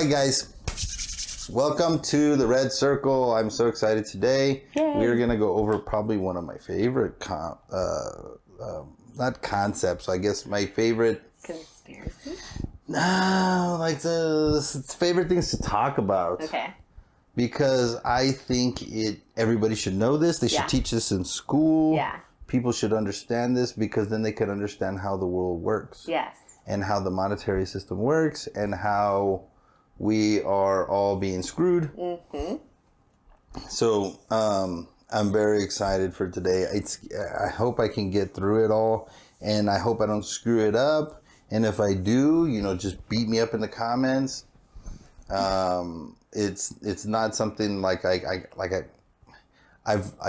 morning, guys. Welcome to the Red Circle. I'm so excited today. Yay. We're going to go over probably one of my favorite, not concepts, I guess my favorite... Conspiracy? No, like the favorite things to talk about. Okay. Because I think everybody should know this. They should teach this in school. Yeah. People should understand this because then they can understand how the world works. Yes. And how the monetary system works and how we are all being screwed. Mm-hmm. So I'm very excited for today. I hope I can get through it all, and I hope I don't screw it up. And if I do, just beat me up in the comments. It's not something like I've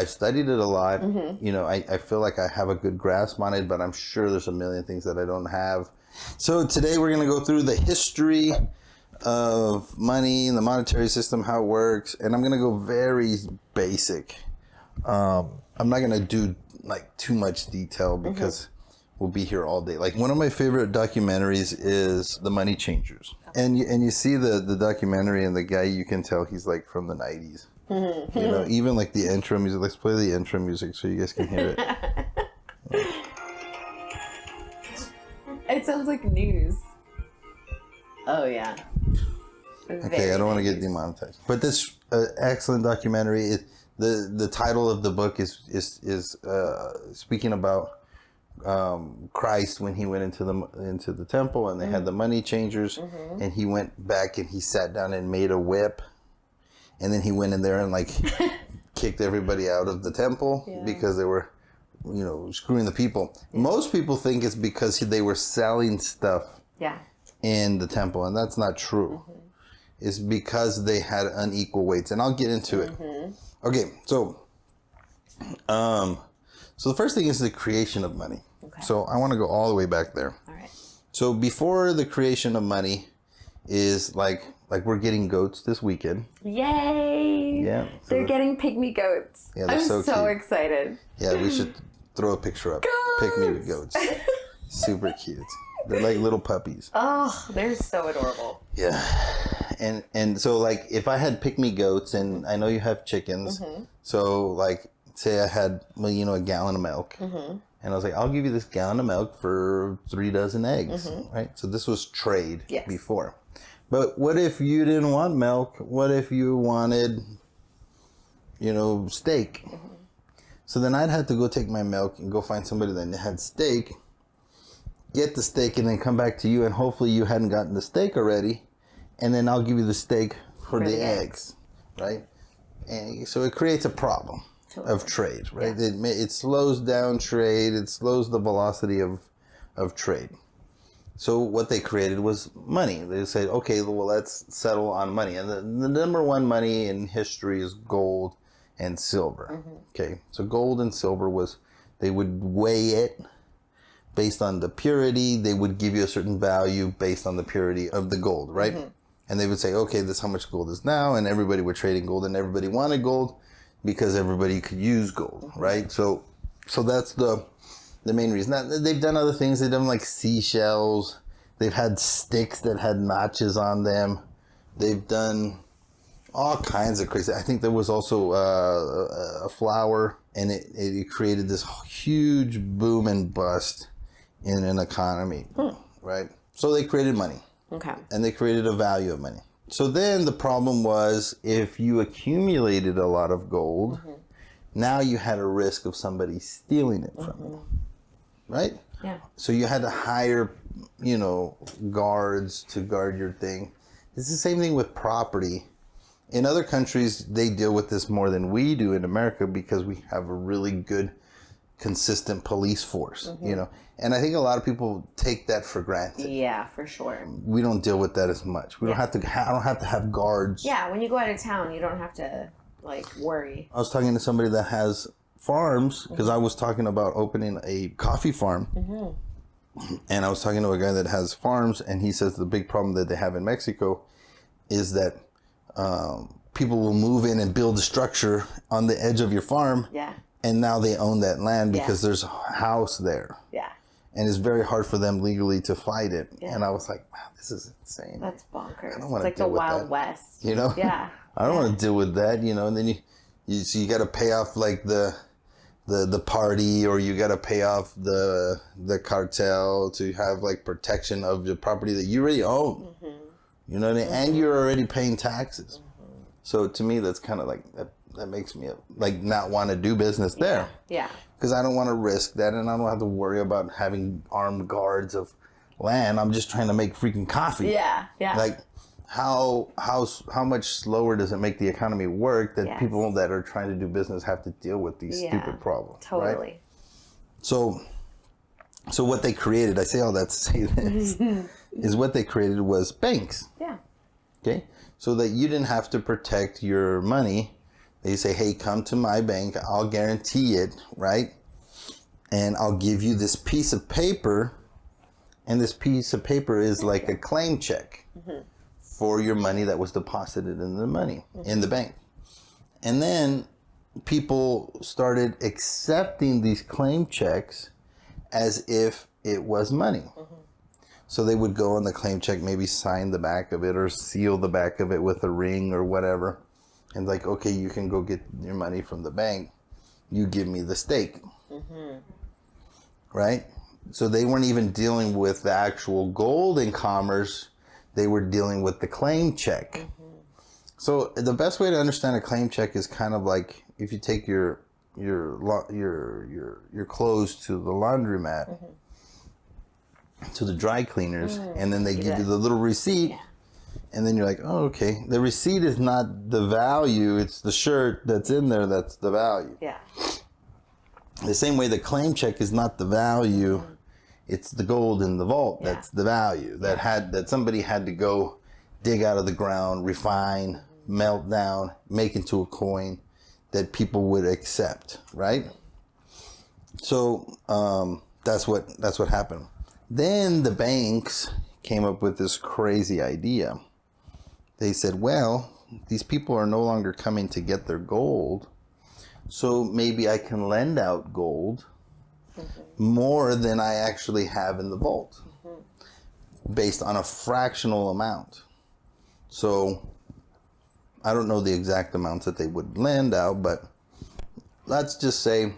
studied it a lot. Mm-hmm. I feel like I have a good grasp on it, but I'm sure there's a million things that I don't have. So today we're going to go through the history of money and the monetary system, how it works, and I'm going to go very basic. I'm not going to do like too much detail because we'll be here all day. Like one of my favorite documentaries is The Money Changers, and you see the documentary, and the guy, you can tell he's like from the 90s. Mm-hmm. Even like the intro music. Let's play the intro music so you guys can hear it. It sounds like news. Oh, yeah. Okay, I don't want to get demonetized. But this excellent documentary, the title of the book is speaking about Christ when he went into the temple, and they had the money changers, and he went back and he sat down and made a whip, and then he went in there and like kicked everybody out of the temple because they were screwing the people. Most people think it's because they were selling stuff in the temple, and that's not true. It's because they had unequal weights, and I'll get into it. Okay, so the first thing is the creation of money. Okay. So I want to go all the way back there. All right. So before the creation of money is like we're getting goats this weekend. Yay! Yeah. So they're getting pygmy goats. Yeah, they're I'm so excited. Yeah, we should throw a picture up. Pygmy goats. Super cute. They're like little puppies. Oh, they're so adorable. Yeah. And so like if I had pygmy goats, and I know you have chickens, so like say I had a gallon of milk, and I was like, I'll give you this gallon of milk for 3 dozen eggs, right? So this was trade before. But what if you didn't want milk? What if you wanted, steak? So then I'd have to go take my milk and go find somebody that had steak, get the steak, and then come back to you, and hopefully you hadn't gotten the steak already, and then I'll give you the steak for the eggs, right? And so it creates a problem of trade, right? Yeah. It slows down trade. It slows the velocity of trade. So what they created was money. They said, okay, well, let's settle on money. And the number one money in history is gold and silver. Okay, so gold and silver they would weigh it based on the purity. They would give you a certain value based on the purity of the gold, right? And they would say, okay, this is how much gold is now, and everybody would trade in gold, and everybody wanted gold because everybody could use gold, right? So that's the main reason. Now, they've done other things. They've done like seashells. They've had sticks that had notches on them. They've done all kinds of crazy. I think there was also a flower, and it created this huge boom and bust in an economy, right? So they created money. Okay. And they created a value of money. So then the problem was, if you accumulated a lot of gold, now you had a risk of somebody stealing it from you, right? Yeah. So you had to hire, guards to guard your thing. It's the same thing with property. In other countries, they deal with this more than we do in America because we have a really good, consistent police force, And I think a lot of people take that for granted. Yeah, for sure. We don't deal with that as much. We don't have to. I don't have to have guards. Yeah, when you go out of town, you don't have to worry. I was talking to somebody that has farms because I was talking about opening a coffee farm, and I was talking to a guy that has farms, and he says the big problem that they have in Mexico is that people will move in and build a structure on the edge of your farm. Yeah. And now they own that land because there's a house there. Yeah. and it's very hard for them legally to fight it. Yeah. And I was like, wow, this is insane. That's bonkers. I don't It's want to like the deal with Wild that. West. You know? Yeah. I don't want to deal with that, you know. And then you got to pay off like the party, or you got to pay off the cartel to have like protection of the property that you already own. You know what I mean? And you're already paying taxes. So to me, that's kind of like that makes me like not want to do business there. Yeah. Because I don't want to risk that, and I don't have to worry about having armed guards of land. I'm just trying to make freaking coffee. Yeah. Yeah. Like, how much slower does it make the economy work that people that are trying to do business have to deal with these stupid problems? Totally. Right? So what they created, I say all that to say this, is what they created was banks. Yeah. Okay? So that you didn't have to protect your money. They say, hey, come to my bank. I'll guarantee it, right? And I'll give you this piece of paper. And this piece of paper is like a claim check for your money that was deposited in the bank. And then people started accepting these claim checks as if it was money. So they would go on the claim check, maybe sign the back of it or seal the back of it with a ring or whatever. And like, okay, you can go get your money from the bank. You give me the stake. Right? So they weren't even dealing with the actual gold in commerce. They were dealing with the claim check. So the best way to understand a claim check is kind of like if you take your clothes to the laundromat, to the dry cleaners, and then they give you the little receipt. And then you're like, oh, okay. The receipt is not the value. It's the shirt that's in there that's the value. Yeah. The same way the claim check is not the value. It's the gold in the vault that's the value. That somebody had to go dig out of the ground, refine, melt down, make into a coin that people would accept, right? So that's what happened. Then the banks came up with this crazy idea. They said, well, these people are no longer coming to get their gold, so maybe I can lend out gold more than I actually have in the vault based on a fractional amount. So I don't know the exact amounts that they would lend out, but let's just say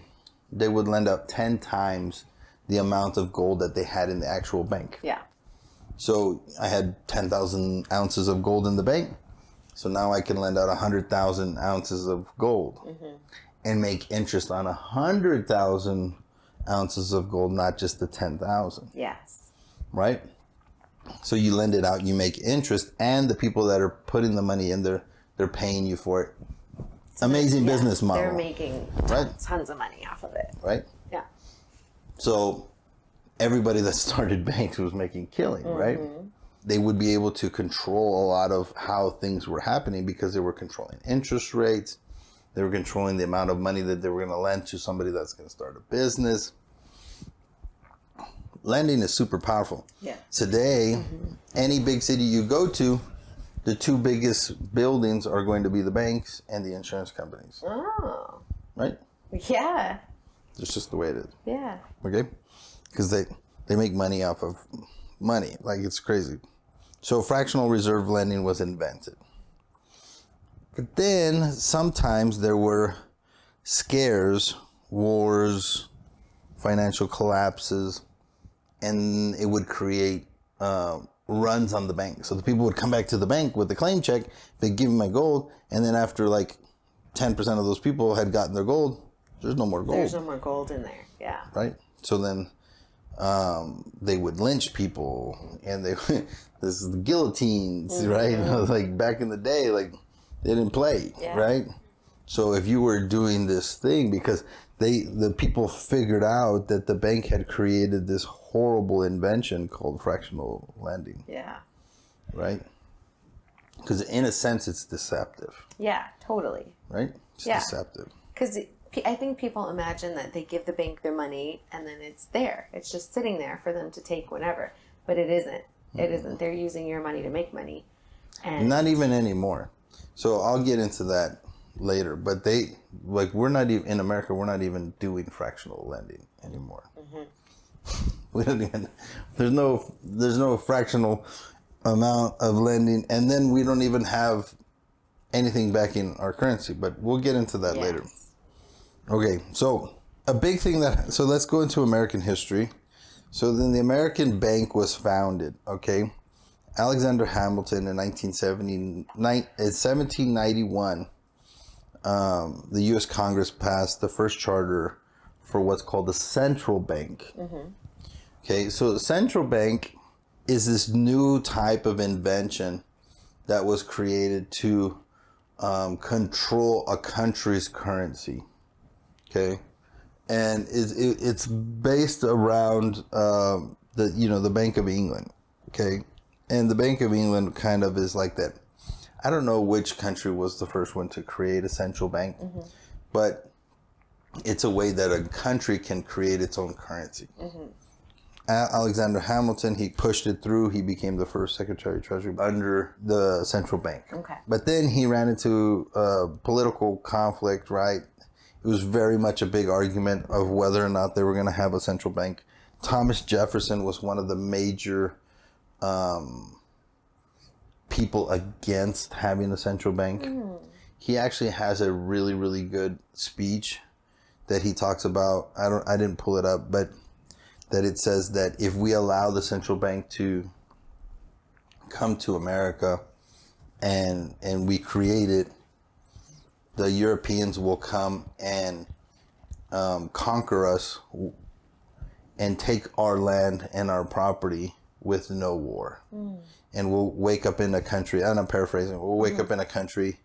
they would lend out 10 times the amount of gold that they had in the actual bank. Yeah. So I had 10,000 ounces of gold in the bank. So now I can lend out 100,000 ounces of gold and make interest on 100,000 ounces of gold, not just the 10,000. Yes. Right? So you lend it out, you make interest, and the people that are putting the money in there, they're paying you for it. Amazing business model. They're making tons of money off of it. Right? Yeah. So everybody that started banks was making killing, right? They would be able to control a lot of how things were happening because they were controlling interest rates. They were controlling the amount of money that they were going to lend to somebody that's going to start a business. Lending is super powerful. Yeah. Today, any big city you go to, the two biggest buildings are going to be the banks and the insurance companies. Oh. Right? Yeah. It's just the way it is. Yeah. Okay? Because they make money off of money. Like, it's crazy. So fractional reserve lending was invented. But then sometimes there were scares, wars, financial collapses, and it would create runs on the bank. So the people would come back to the bank with the claim check, they'd give me my gold, and then after like 10% of those people had gotten their gold, there's no more gold. There's no more gold in there. Yeah. Right? So then they would lynch people, and this is the guillotines, right? Like back in the day, like they didn't play, right? So if you were doing this thing, because the people figured out that the bank had created this horrible invention called fractional lending. Yeah. Right? Because in a sense, it's deceptive. Yeah, totally. Right? It's deceptive. Because I think people imagine that they give the bank their money and then it's there. It's just sitting there for them to take whenever. But it isn't. It isn't. They're using your money to make money. And not even anymore. So I'll get into that later. But we're not even, in America, we're not even doing fractional lending anymore. We don't even. There's no fractional amount of lending, and then we don't even have anything backing our currency. But we'll get into that later. Okay, so a big thing so let's go into American history. So then the American Bank was founded. Okay, Alexander Hamilton in 1791. The U.S. Congress passed the first charter for what's called the central bank. Okay, so the central bank is this new type of invention that was created to control a country's currency. Okay, and it's based around the Bank of England. Okay, and the Bank of England kind of is like that. I don't know which country was the first one to create a central bank, but it's a way that a country can create its own currency. Alexander Hamilton, he pushed it through. He became the first Secretary of Treasury under the central bank. Okay. But then he ran into political conflict, right? It was very much a big argument of whether or not they were going to have a central bank. Thomas Jefferson was one of the major people against having a central bank. He actually has a really, really good speech that he talks about. I didn't pull it up, but that it says that if we allow the central bank to come to America and we create it, the Europeans will come and conquer us and take our land and our property with no war. And we'll wake up in a country, and I'm paraphrasing, we'll wake up in a country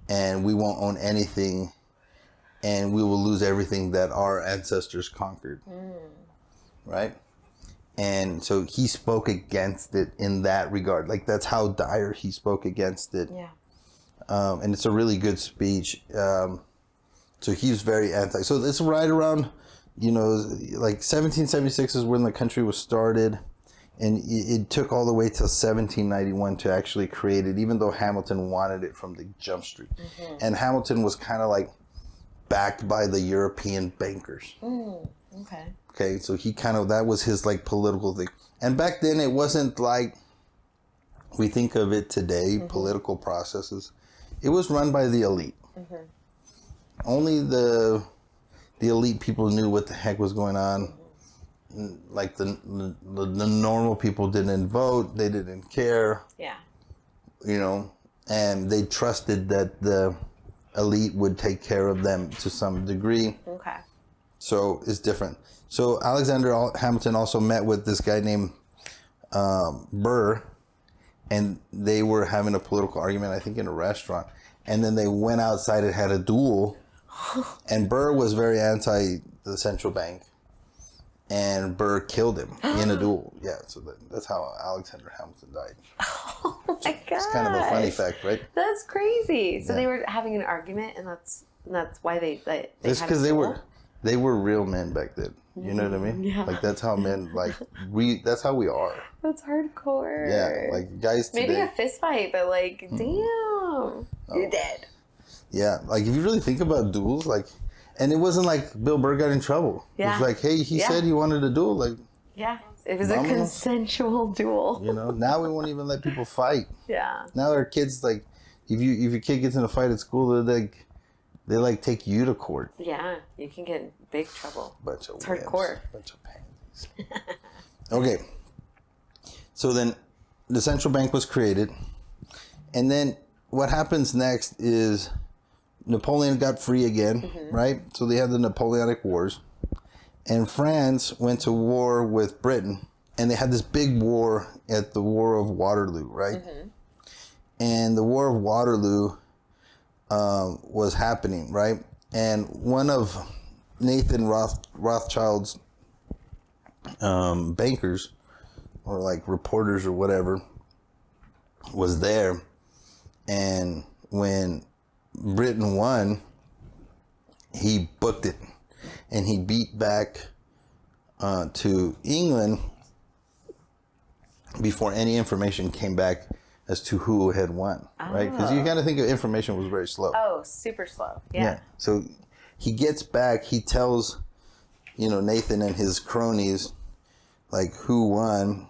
and we won't own anything, and we will lose everything that our ancestors conquered. Right? And so he spoke against it in that regard. Like, that's how dire he spoke against it. Yeah. And it's a really good speech. So he's very anti. So it's right around, like 1776 is when the country was started. And it took all the way to 1791 to actually create it, even though Hamilton wanted it from the jump street. And Hamilton was kind of like backed by the European bankers. Okay, so that was his like political thing. And back then it wasn't like we think of it today, political processes. It was run by the elite. Only the elite people knew what the heck was going on. Like the normal people didn't vote, they didn't care. Yeah. And they trusted that the elite would take care of them to some degree. Okay. So it's different. So Alexander Hamilton also met with this guy named Burr, and they were having a political argument, I think, in a restaurant. And then they went outside and had a duel. And Burr was very anti the central bank. And Burr killed him in a duel. Yeah, so that's how Alexander Hamilton died. Oh my god! It's kind of a funny fact, right? That's crazy. So they were having an argument, and that's why they it's because they were real men back then. You know what I mean? Yeah. Like, that's how men, that's how we are. That's hardcore. Yeah, like guys today. Maybe a fist fight, but like, damn, you're dead. Yeah, like if you really think about duels, like. And it wasn't like Bill Burr got in trouble. Yeah. It was like, hey, he said he wanted a duel. Like, yeah, it was a consensual duel. Now we won't even let people fight. Yeah. Now our kids, like, if your kid gets in a fight at school, they take you to court. Yeah, you can get in big trouble. It's hardcore. Bunch of pansies. Okay. So then the central bank was created. And then what happens next is Napoleon got free again, right? So they had the Napoleonic Wars. And France went to war with Britain. And they had this big war at the War of Waterloo, right? And the War of Waterloo was happening, right? And one of Nathan Rothschild's bankers, or like reporters or whatever, was there. And when Britain won, he booked it, and he beat back to England before any information came back as to who had won, right? Because you got to think of information was very slow. Oh, super slow. Yeah. So he gets back, he tells, Nathan and his cronies, like who won.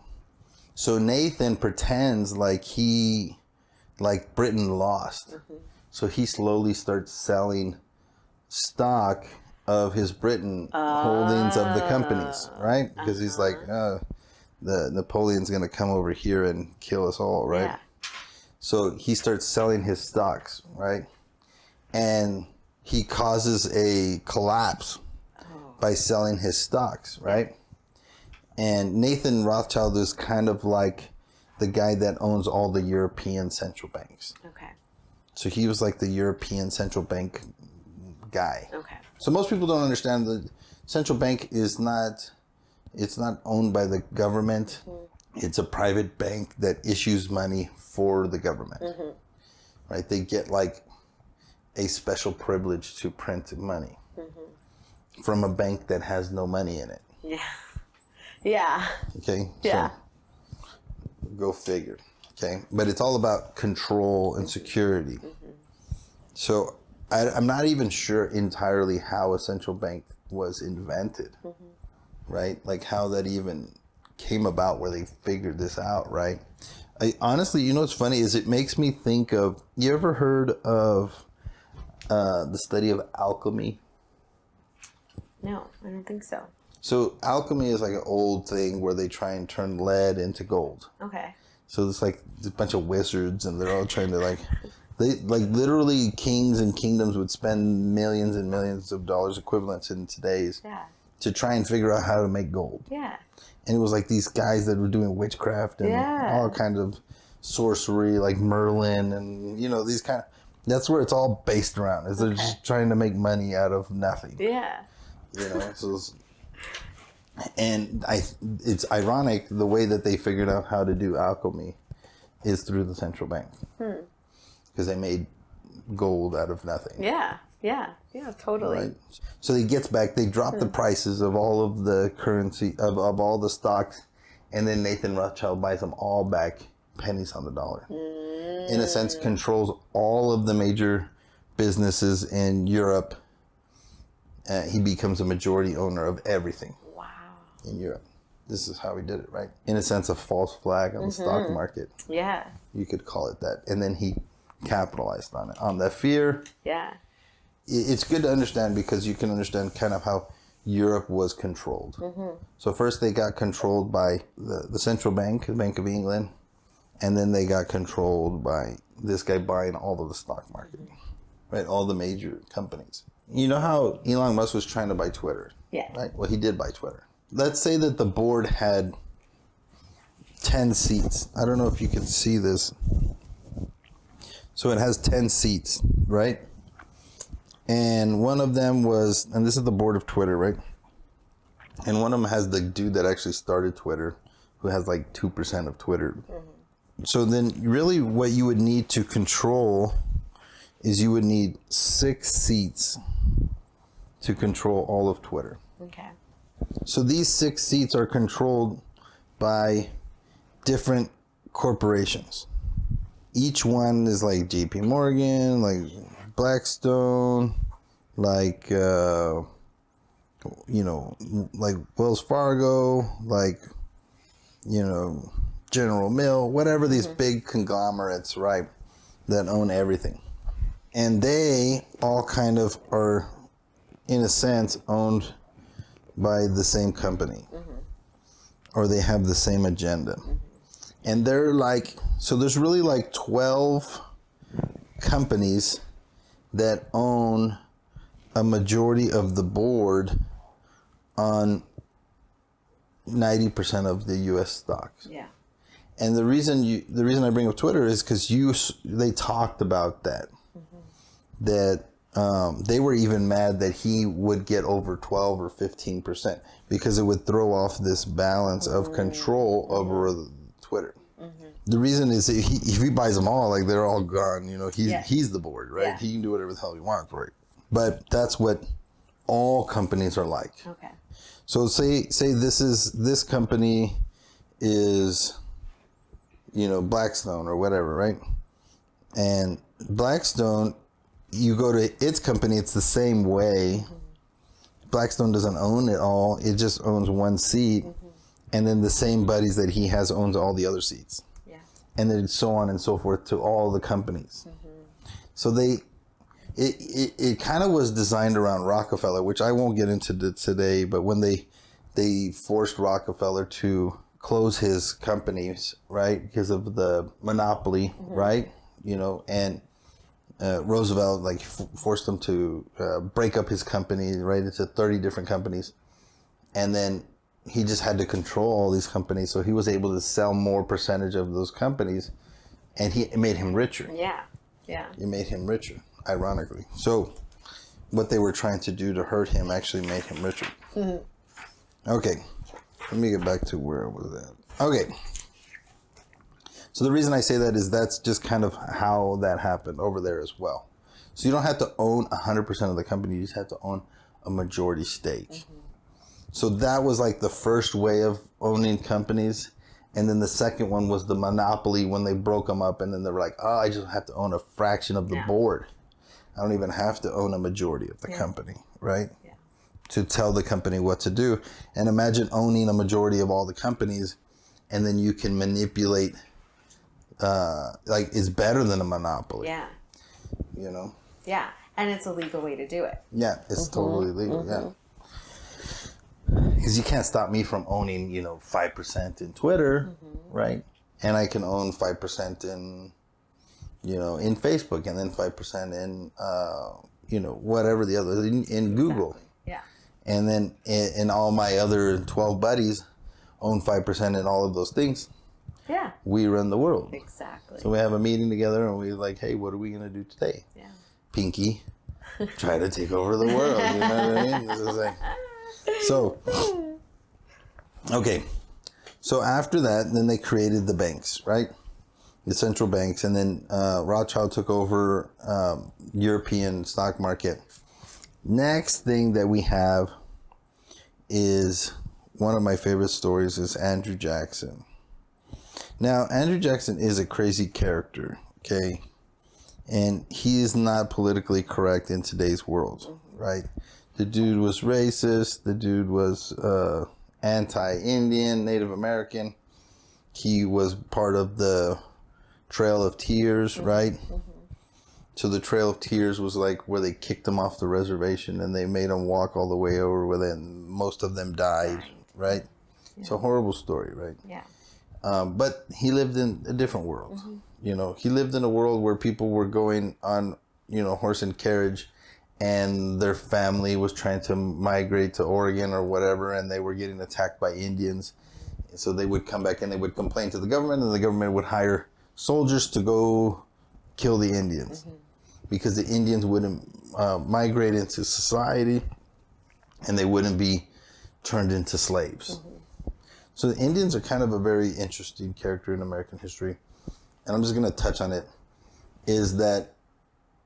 So Nathan pretends like Britain lost. So he slowly starts selling stock of his Britain holdings of the companies, right? Because he's like, the Napoleon's going to come over here and kill us all, right? Yeah. So he starts selling his stocks, right? And he causes a collapse by selling his stocks, right? And Nathan Rothschild is kind of like the guy that owns all the European central banks. Okay. So he was like the European central bank guy. Okay. So most people don't understand the central bank is not, it's not owned by the government. It's a private bank that issues money for the government, right? They get like a special privilege to print money from a bank that has no money in it. Yeah. Yeah. Okay. Yeah. So, go figure. Okay. But it's all about control and security. So I'm not even sure entirely how a central bank was invented, right? Like how that even came about where they figured this out, right? Honestly, you know what's funny is it makes me think of, you ever heard of the study of alchemy? No, I don't think so. So alchemy is like an old thing where they try and turn lead into gold. Okay. So it's like a bunch of wizards and they're all trying to they literally kings and kingdoms would spend millions and millions of dollars equivalents in today's to try and figure out how to make gold. Yeah. And it was like these guys that were doing witchcraft and all kinds of sorcery, like Merlin and, you know, these kind of, that's where it's all based around, is they're just trying to make money out of nothing. Yeah. You know, so it's ironic the way that they figured out how to do alchemy is through the central bank. Because they made gold out of nothing. Yeah. Yeah. Yeah, totally. Right. So he gets back, they drop the prices of all of the currency, of all the stocks, and then Nathan Rothschild buys them all back, pennies on the dollar. In a sense, controls all of the major businesses in Europe. He becomes a majority owner of everything in Europe. This is how he did it, right? In a sense, a false flag on the stock market. Yeah. You could call it that. And then he capitalized on it, on that fear. Yeah. It's good to understand because you can understand kind of how Europe was controlled. So first they got controlled by the central bank, the Bank of England, and then they got controlled by this guy buying all of the stock market, right? All the major companies. You know how Elon Musk was trying to buy Twitter? Yeah. Right? Well, he did buy Twitter. Let's say that the board had 10 seats. I don't know if you can see this. So it has 10 seats, right? And one of them was, and this is the board of Twitter, right? And one of them has the dude that actually started Twitter, who has like 2% of Twitter. So then really what you would need to control is you would need 6 seats to control all of Twitter. Okay. So these 6 seats are controlled by different corporations. Each one is like JP Morgan, like Blackstone, like, you know, like Wells Fargo, like, you know, General Mill, whatever these big conglomerates, right, that own everything. And they all kind of are, in a sense, owned by the same company. Or they have the same agenda. And they're like, so there's really like 12 companies that own a majority of the board on 90% of the U.S. stocks. Yeah. And the reason I bring up Twitter is because they talked about that. That they were even mad that he would get over 12 or 15% because it would throw off this balance of control over Twitter. The reason is if he buys them all, like they're all gone. You know, he's the board, right? Yeah. He can do whatever the hell he wants, right? But that's what all companies are like. Okay. So say this company is, you know, Blackstone or whatever, right? And Blackstone, you go to its company, it's the same way. Blackstone doesn't own it all. It just owns one seat. And then the same buddies that he has owns all the other seats. Yeah. And then so on and so forth to all the companies. Mm-hmm. So it kind of was designed around Rockefeller, which I won't get into today, but when they forced Rockefeller to close his companies, right, because of the monopoly, mm-hmm. right, you know, and Roosevelt like forced him to break up his company right into 30 different companies, and then he just had to control all these companies, so he was able to sell more percentage of those companies, and it made him richer. Yeah, yeah. It made him richer, ironically. So what they were trying to do to hurt him actually made him richer. Mm-hmm. Okay, let me get back to where I was at. Okay. So the reason I say that is that's just kind of how that happened over there as well. So you don't have to own 100% of the company. You just have to own a majority stake. Mm-hmm. So that was like the first way of owning companies. And then the second one was the monopoly when they broke them up. And then they were like, oh, I just have to own a fraction of the board. I don't even have to own a majority of the company, right? Yeah. To tell the company what to do. And imagine owning a majority of all the companies, and then you can manipulate, like it's better than a monopoly. Yeah. You know? Yeah. And it's a legal way to do it. Yeah, it's mm-hmm. totally legal, mm-hmm. yeah. Because you can't stop me from owning, 5% in Twitter, mm-hmm. right? And I can own 5% in, in Facebook, and then 5% in, whatever the other, in Google. Exactly. Yeah. And then in all my other 12 buddies own 5% in all of those things. Yeah. We run the world. Exactly. So we have a meeting together, and we're like, hey, what are we going to do today? Yeah. Pinky, try to take over the world. You know what I mean? This is like... So, okay. So after that, then they created the banks, right? The central banks. And then Rothschild took over European stock market. Next thing that we have is one of my favorite stories is Andrew Jackson. Now, Andrew Jackson is a crazy character, okay? And he is not politically correct in today's world, right? The dude was racist. The dude was anti-Indian, Native American. He was part of the Trail of Tears, mm-hmm. right? Mm-hmm. So the Trail of Tears was like where they kicked them off the reservation and they made them walk all the way over with it, and most of them died, right? Yeah. It's a horrible story, right? Yeah. But he lived in a different world. Mm-hmm. He lived in a world where people were going on, horse and carriage, and their family was trying to migrate to Oregon or whatever, and they were getting attacked by Indians. So they would come back and they would complain to the government, and the government would hire soldiers to go kill the Indians, mm-hmm. because the Indians wouldn't migrate into society, and they wouldn't be turned into slaves. Mm-hmm. So the Indians are kind of a very interesting character in American history, and I'm just going to touch on it, is that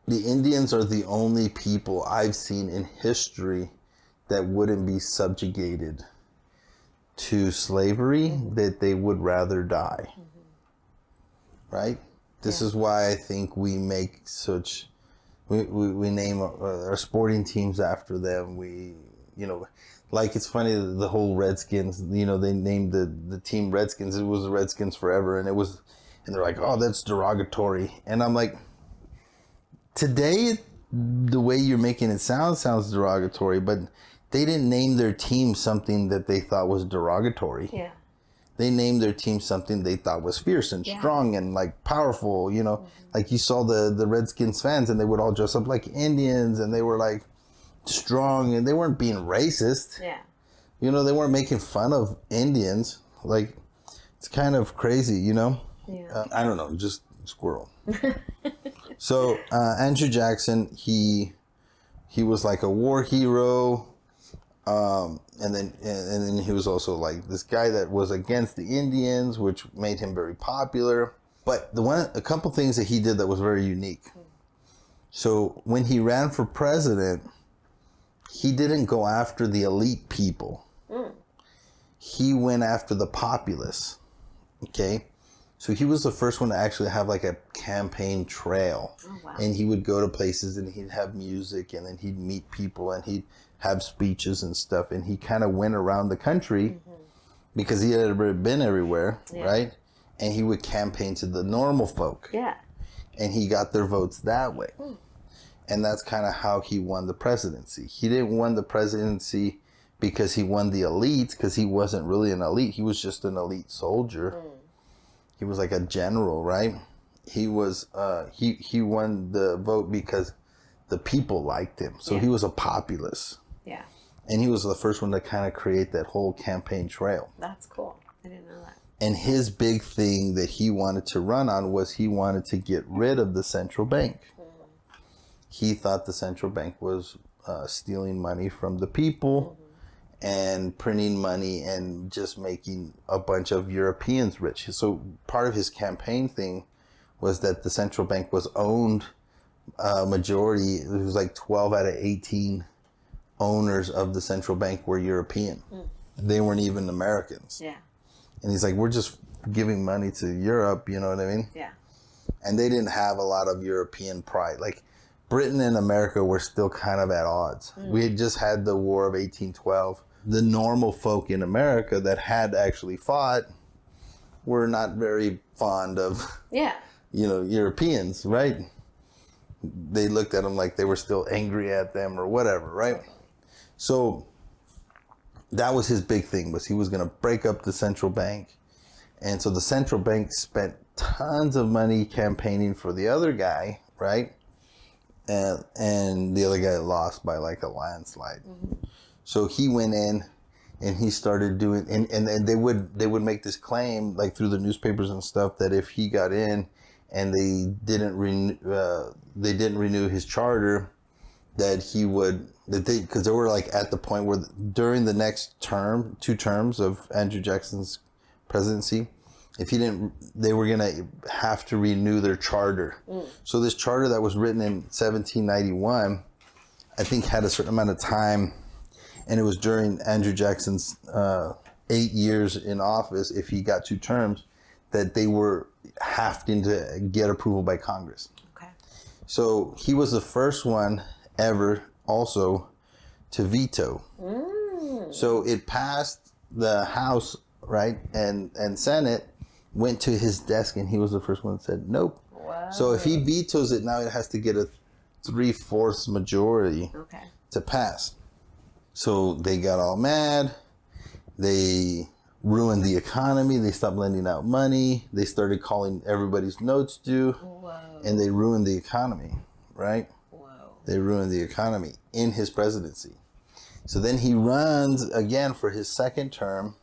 the Indians are the only people I've seen in history that wouldn't be subjugated to slavery, mm-hmm. that they would rather die. Mm-hmm. Right? This is why I think we make such... We name our sporting teams after them. Like it's funny, the whole Redskins, they named the team Redskins. It was the Redskins forever, and they're like, oh, that's derogatory. And I'm like... Today, the way you're making it sounds derogatory, but they didn't name their team something that they thought was derogatory. Yeah. They named their team something they thought was fierce and strong and like powerful, Mm-hmm. Like you saw the Redskins fans, and they would all dress up like Indians, and they were like strong, and they weren't being racist. Yeah. They weren't making fun of Indians. Like, it's kind of crazy, Yeah. I don't know, just squirrel. So Andrew Jackson, he was like a war hero, and then he was also like this guy that was against the Indians, which made him very popular. But a couple things that he did that was very unique. So when he ran for president, he didn't go after the elite people. He went after the populace. Okay. So he was the first one to actually have like a campaign trail. Oh, wow. And he would go to places, and he'd have music, and then he'd meet people, and he'd have speeches and stuff. And he kind of went around the country, mm-hmm. because he had already been everywhere, Yeah. right? And he would campaign to the normal folk. Yeah. And he got their votes that way. And that's kind of how he won the presidency. He didn't win the presidency because he won the elite, because he wasn't really an elite. He was just an elite soldier. He was like a general, right? He was he won the vote because the people liked him. So he was a populist. Yeah. And he was the first one to kind of create that whole campaign trail. That's cool. I didn't know that. And his big thing that he wanted to run on was he wanted to get rid of the central bank. He thought the central bank was stealing money from the people and printing money and just making a bunch of Europeans rich. So part of his campaign thing was that the central bank was owned majority. It was like 12 out of 18 owners of the central bank were European. They weren't even Americans. Yeah. And he's like, we're just giving money to Europe, you know what I mean? Yeah. And they didn't have a lot of European pride. Like, Britain and America were still kind of at odds. We had just had the War of 1812. The normal folk in America that had actually fought were not very fond of, Europeans, right? They looked at them like they were still angry at them or whatever, right? So that was his big thing, was he was going to break up the central bank. And so the central bank spent tons of money campaigning for the other guy, right? And the other guy lost by like a landslide. So he went in and he started doing, and they would make this claim like through the newspapers and stuff that if he got in and they didn't renew his charter, that he would, because they were like at the point where during the next term, 2 terms of Andrew Jackson's presidency, if he didn't, they were going to have to renew their charter. So this charter that was written in 1791, I think had a certain amount of time, and it was during Andrew Jackson's 8 years in office, if he got 2 terms, that they were having to get approval by Congress. Okay. So he was the first one ever also to veto. So it passed the House, right, and Senate, went to his desk, and he was the first one that said nope. Wow. So if he vetoes it, now it has to get a 3/4 majority to pass. So they got all mad. They ruined the economy. They stopped lending out money. They started calling everybody's notes due. And they ruined the economy, right? They ruined the economy in his presidency. So then he runs again for his second term,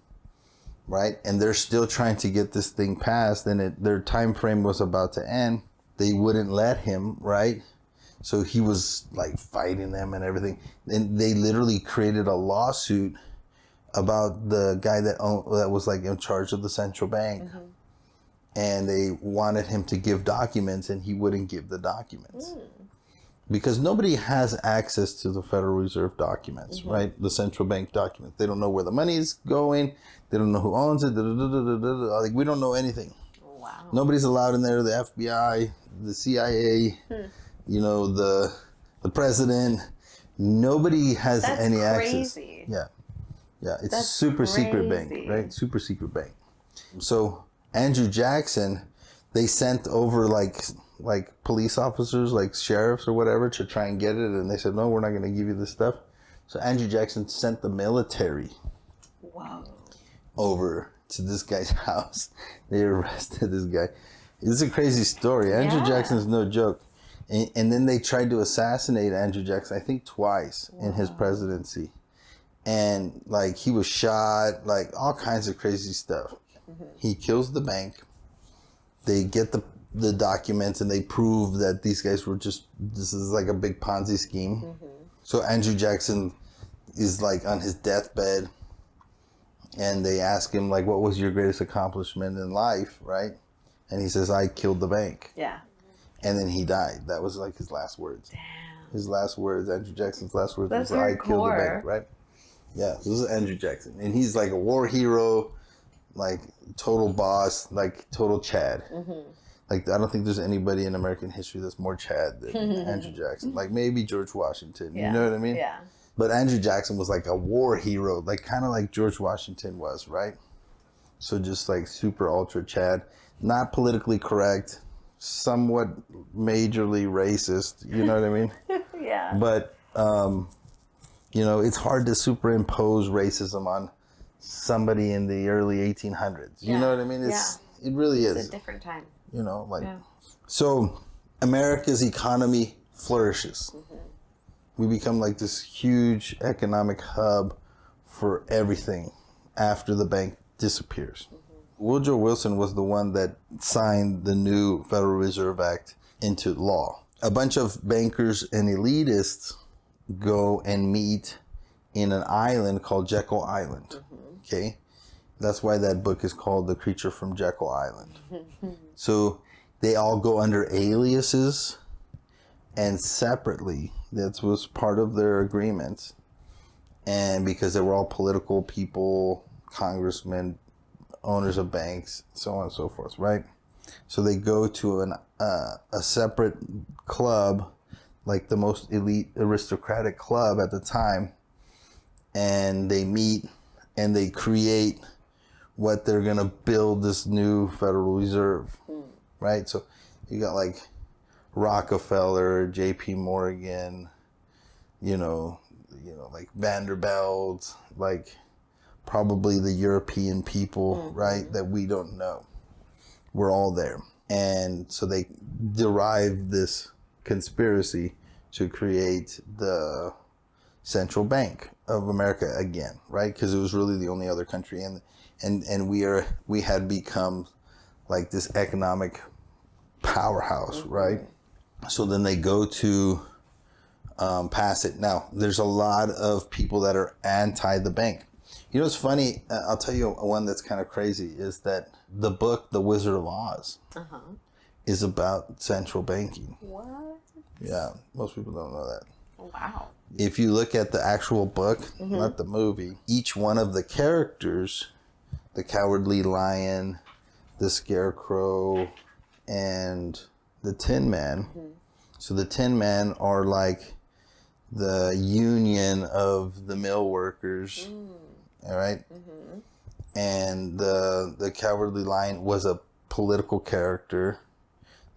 right? And they're still trying to get this thing passed, and their time frame was about to end. They wouldn't let him, right? So he was like fighting them and everything. And they literally created a lawsuit about the guy that was like in charge of the central bank. And they wanted him to give documents, and he wouldn't give the documents. Because nobody has access to the Federal Reserve documents, right? The central bank documents. They don't know where the money is going. They don't know who owns it. Like, we don't know anything. Wow. Nobody's allowed in there. The FBI, the CIA, the president. Nobody has any access. Yeah. It's a super secret bank, right? Super secret bank. So Andrew Jackson, they sent over like police officers, like sheriffs or whatever, to try and get it, and they said, no, we're not going to give you this stuff. So Andrew Jackson sent the military over to this guy's house. They arrested this guy. It's a crazy story. Andrew Jackson's no joke. And then they tried to assassinate Andrew Jackson, I think twice in his presidency. And like he was shot, like all kinds of crazy stuff. He kills the bank. They get the documents, and they prove that these guys were this is like a big Ponzi scheme. So Andrew Jackson is like on his deathbed, and they ask him like, what was your greatest accomplishment in life, right? And he says, I killed the bank. And then he died. That was like his last words. His last words, Andrew Jackson's last words was, I killed the bank, right? Yeah, this is Andrew Jackson. And he's like a war hero, like total boss, like total Chad. Like, I don't think there's anybody in American history that's more Chad than Andrew Jackson. Like, maybe George Washington. You know what I mean? But Andrew Jackson was like a war hero, like kind of like George Washington was, right? So just like super ultra Chad, not politically correct, somewhat majorly racist, you know what I mean? Yeah. But, you know, it's hard to superimpose racism on somebody in the early 1800s. You know what I mean? It really is. It's a different time. You know, like, so America's economy flourishes. We become like this huge economic hub for everything after the bank disappears. Woodrow Wilson was the one that signed the new Federal Reserve Act into law. A bunch of bankers and elitists go and meet in an island called Jekyll Island. Okay? That's why that book is called The Creature from Jekyll Island. So they all go under aliases and separately. That was part of their agreement. And because they were all political people, congressmen, owners of banks, so on and so forth, right? So they go to a separate club, like the most elite aristocratic club at the time, and they meet and they create what they're gonna build this new Federal Reserve, right? So you got like Rockefeller, J.P. Morgan, you know, like Vanderbilt, like probably the European people, right, that we don't know. We're all there. And so they derive this conspiracy to create the central bank of America again, right? Because it was really the only other country, and we had become like this economic powerhouse, right? So then they go to pass it. Now, there's a lot of people that are anti the bank. You know what's funny? I'll tell you one that's kind of crazy is that the book, The Wizard of Oz, is about central banking. What? Yeah, most people don't know that. Wow. If you look at the actual book, not the movie, each one of the characters, the Cowardly Lion, the Scarecrow, and the Tin Man. So the Tin Man are like the union of the mill workers. All right. And the Cowardly Lion was a political character,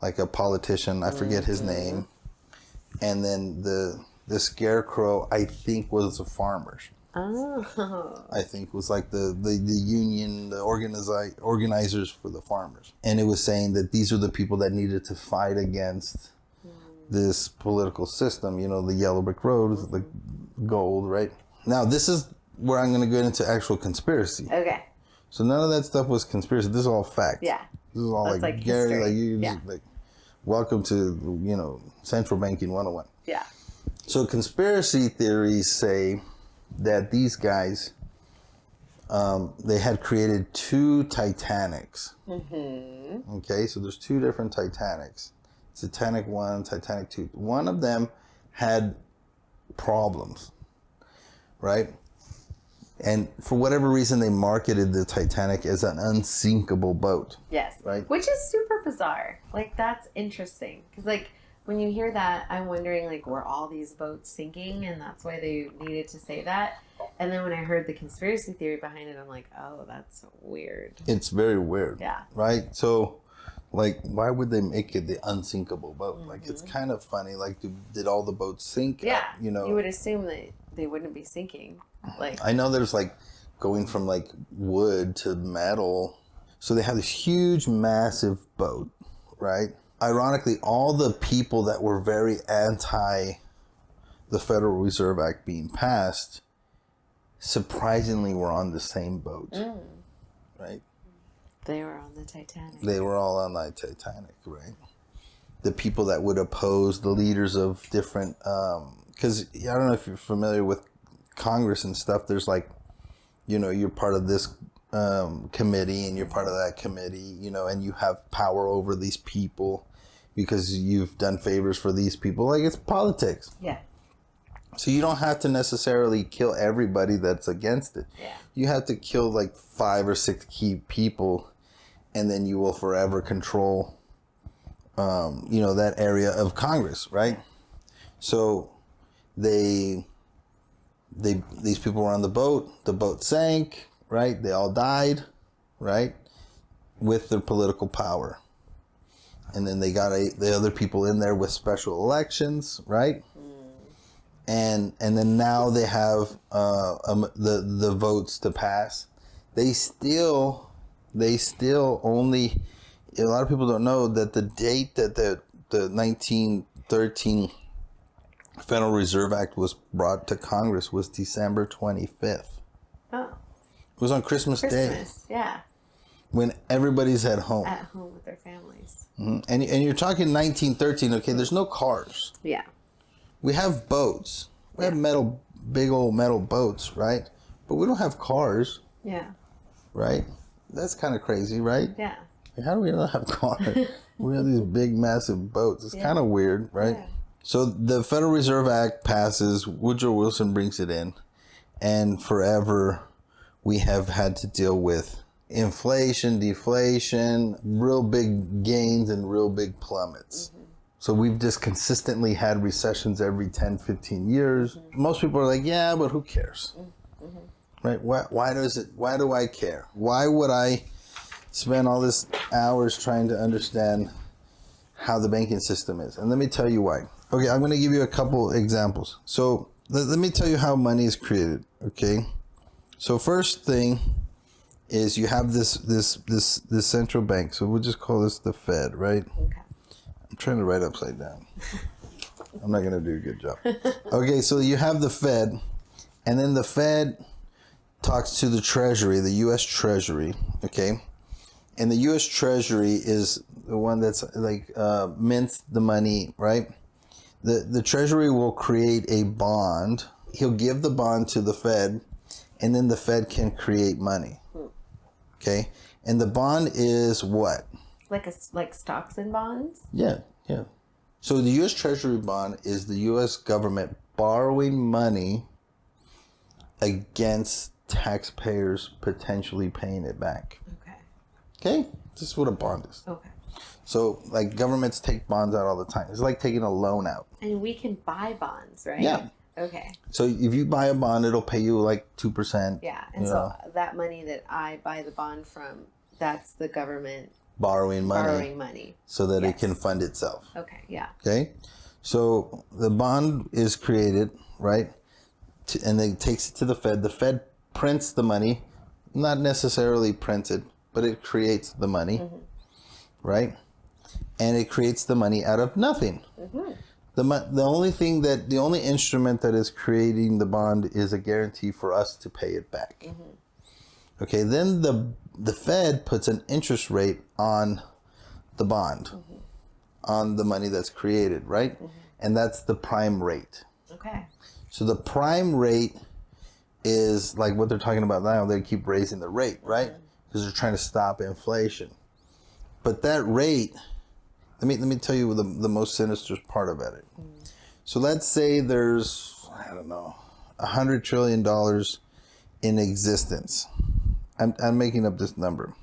like a politician. I forget his name. And then the Scarecrow, I think, was the farmers. Oh. I think was like the union, the organizers for the farmers. And it was saying that these are the people that needed to fight against this political system. You know, the yellow brick road is the gold, right? Now, this is where I'm going to get into actual conspiracy. Okay. So none of that stuff was conspiracy. This is all fact. Yeah. This is all That's like Gary, history. like you just like, welcome to, you know, central banking 101. Yeah. So conspiracy theories say that these guys, they had created two Titanics. Okay, so there's two different Titanics. Titanic 1, Titanic 2. One of them had problems, right? And for whatever reason, they marketed the Titanic as an unsinkable boat. Yes. Right. Which is super bizarre. Like, that's interesting. Because, like, when you hear that, I'm wondering, like, were all these boats sinking? And that's why they needed to say that. And then when I heard the conspiracy theory behind it, I'm like, oh, that's weird. It's very weird. Yeah. Right? So, like, why would they make it the unsinkable boat? Like, it's kind of funny. Like, did all the boats sink? Yeah. You know? You would assume that they wouldn't be sinking. Like, I know there's, like, going from, like, wood to metal. So they have this huge, massive boat, right? Ironically, all the people that were very anti the Federal Reserve Act being passed surprisingly were on the same boat, right? they were on the Titanic. They were all on the Titanic, right? The people that would oppose the leaders of different, because I don't know if you're familiar with Congress and stuff. There's like, you know, you're part of this committee and you're part of that committee, you know, and you have power over these people because you've done favors for these people. Like, it's politics. Yeah. So you don't have to necessarily kill everybody that's against it. Yeah. You have to kill like 5 or 6 key people, and then you will forever control, you know, that area of Congress, right? So these people were on the boat. The boat sank, right? They all died. right? With their political power. And then they got the other people in there with special elections, right? And then now they have the votes to pass. They still only, a lot of people don't know that the date that the 1913 Federal Reserve Act was brought to Congress was December 25th. Oh. It was on Christmas Day. Yeah. When everybody's at home. At home with their families. Mm-hmm. And you're talking 1913, okay, there's no cars. Yeah. We have boats. We have big old metal boats, right? But we don't have cars. Yeah. Right? That's kind of crazy, right? Yeah. How do we not have cars? We have these big, massive boats. It's kind of weird, right? Yeah. So the Federal Reserve Act passes, Woodrow Wilson brings it in, and forever we have had to deal with inflation, deflation, real big gains and real big plummets. Mm-hmm. So we've just consistently had recessions every 10, 15 years. Mm-hmm. Most people are like, yeah, but who cares? Mm-hmm. Right? Why do I care? Why would I spend all this hours trying to understand how the banking system is? And let me tell you why. Okay, I'm going to give you a couple examples. So let me tell you how money is created, okay? So first thing is you have this central bank. So we'll just call this the Fed, right? Okay. I'm trying to write upside down. I'm not going to do a good job. Okay, so you have the Fed, and then the Fed talks to the Treasury, the U.S. Treasury, okay? And the U.S. Treasury is the one that's like mints the money, right? The Treasury will create a bond. He'll give the bond to the Fed, and then the Fed can create money. Okay? And the bond is what? Like stocks and bonds? Yeah. So the U.S. Treasury bond is the U.S. government borrowing money against taxpayers potentially paying it back. Okay? This is what a bond is. Okay. So, like, governments take bonds out all the time. It's like taking a loan out. And we can buy bonds, right? Yeah. Okay. So, if you buy a bond, it'll pay you like 2%. Yeah. And so that money that I buy the bond from, that's the government borrowing money. So that it can fund itself. Okay. Yeah. Okay. So, the bond is created, right? And then it takes it to the Fed. The Fed prints the money, not necessarily printed, but it creates the money, right? And it creates the money out of nothing. Mm-hmm. The only instrument that is creating the bond is a guarantee for us to pay it back. Mm-hmm. Okay, then the Fed puts an interest rate on the bond, on the money that's created, right? Mm-hmm. And that's the prime rate. Okay. So the prime rate is like what they're talking about now. They keep raising the rate, right? Because they're trying to stop inflation. But that rate, let me tell you the most sinister part about it. So let's say there's, I don't know, $100 trillion in existence. I'm making up this number.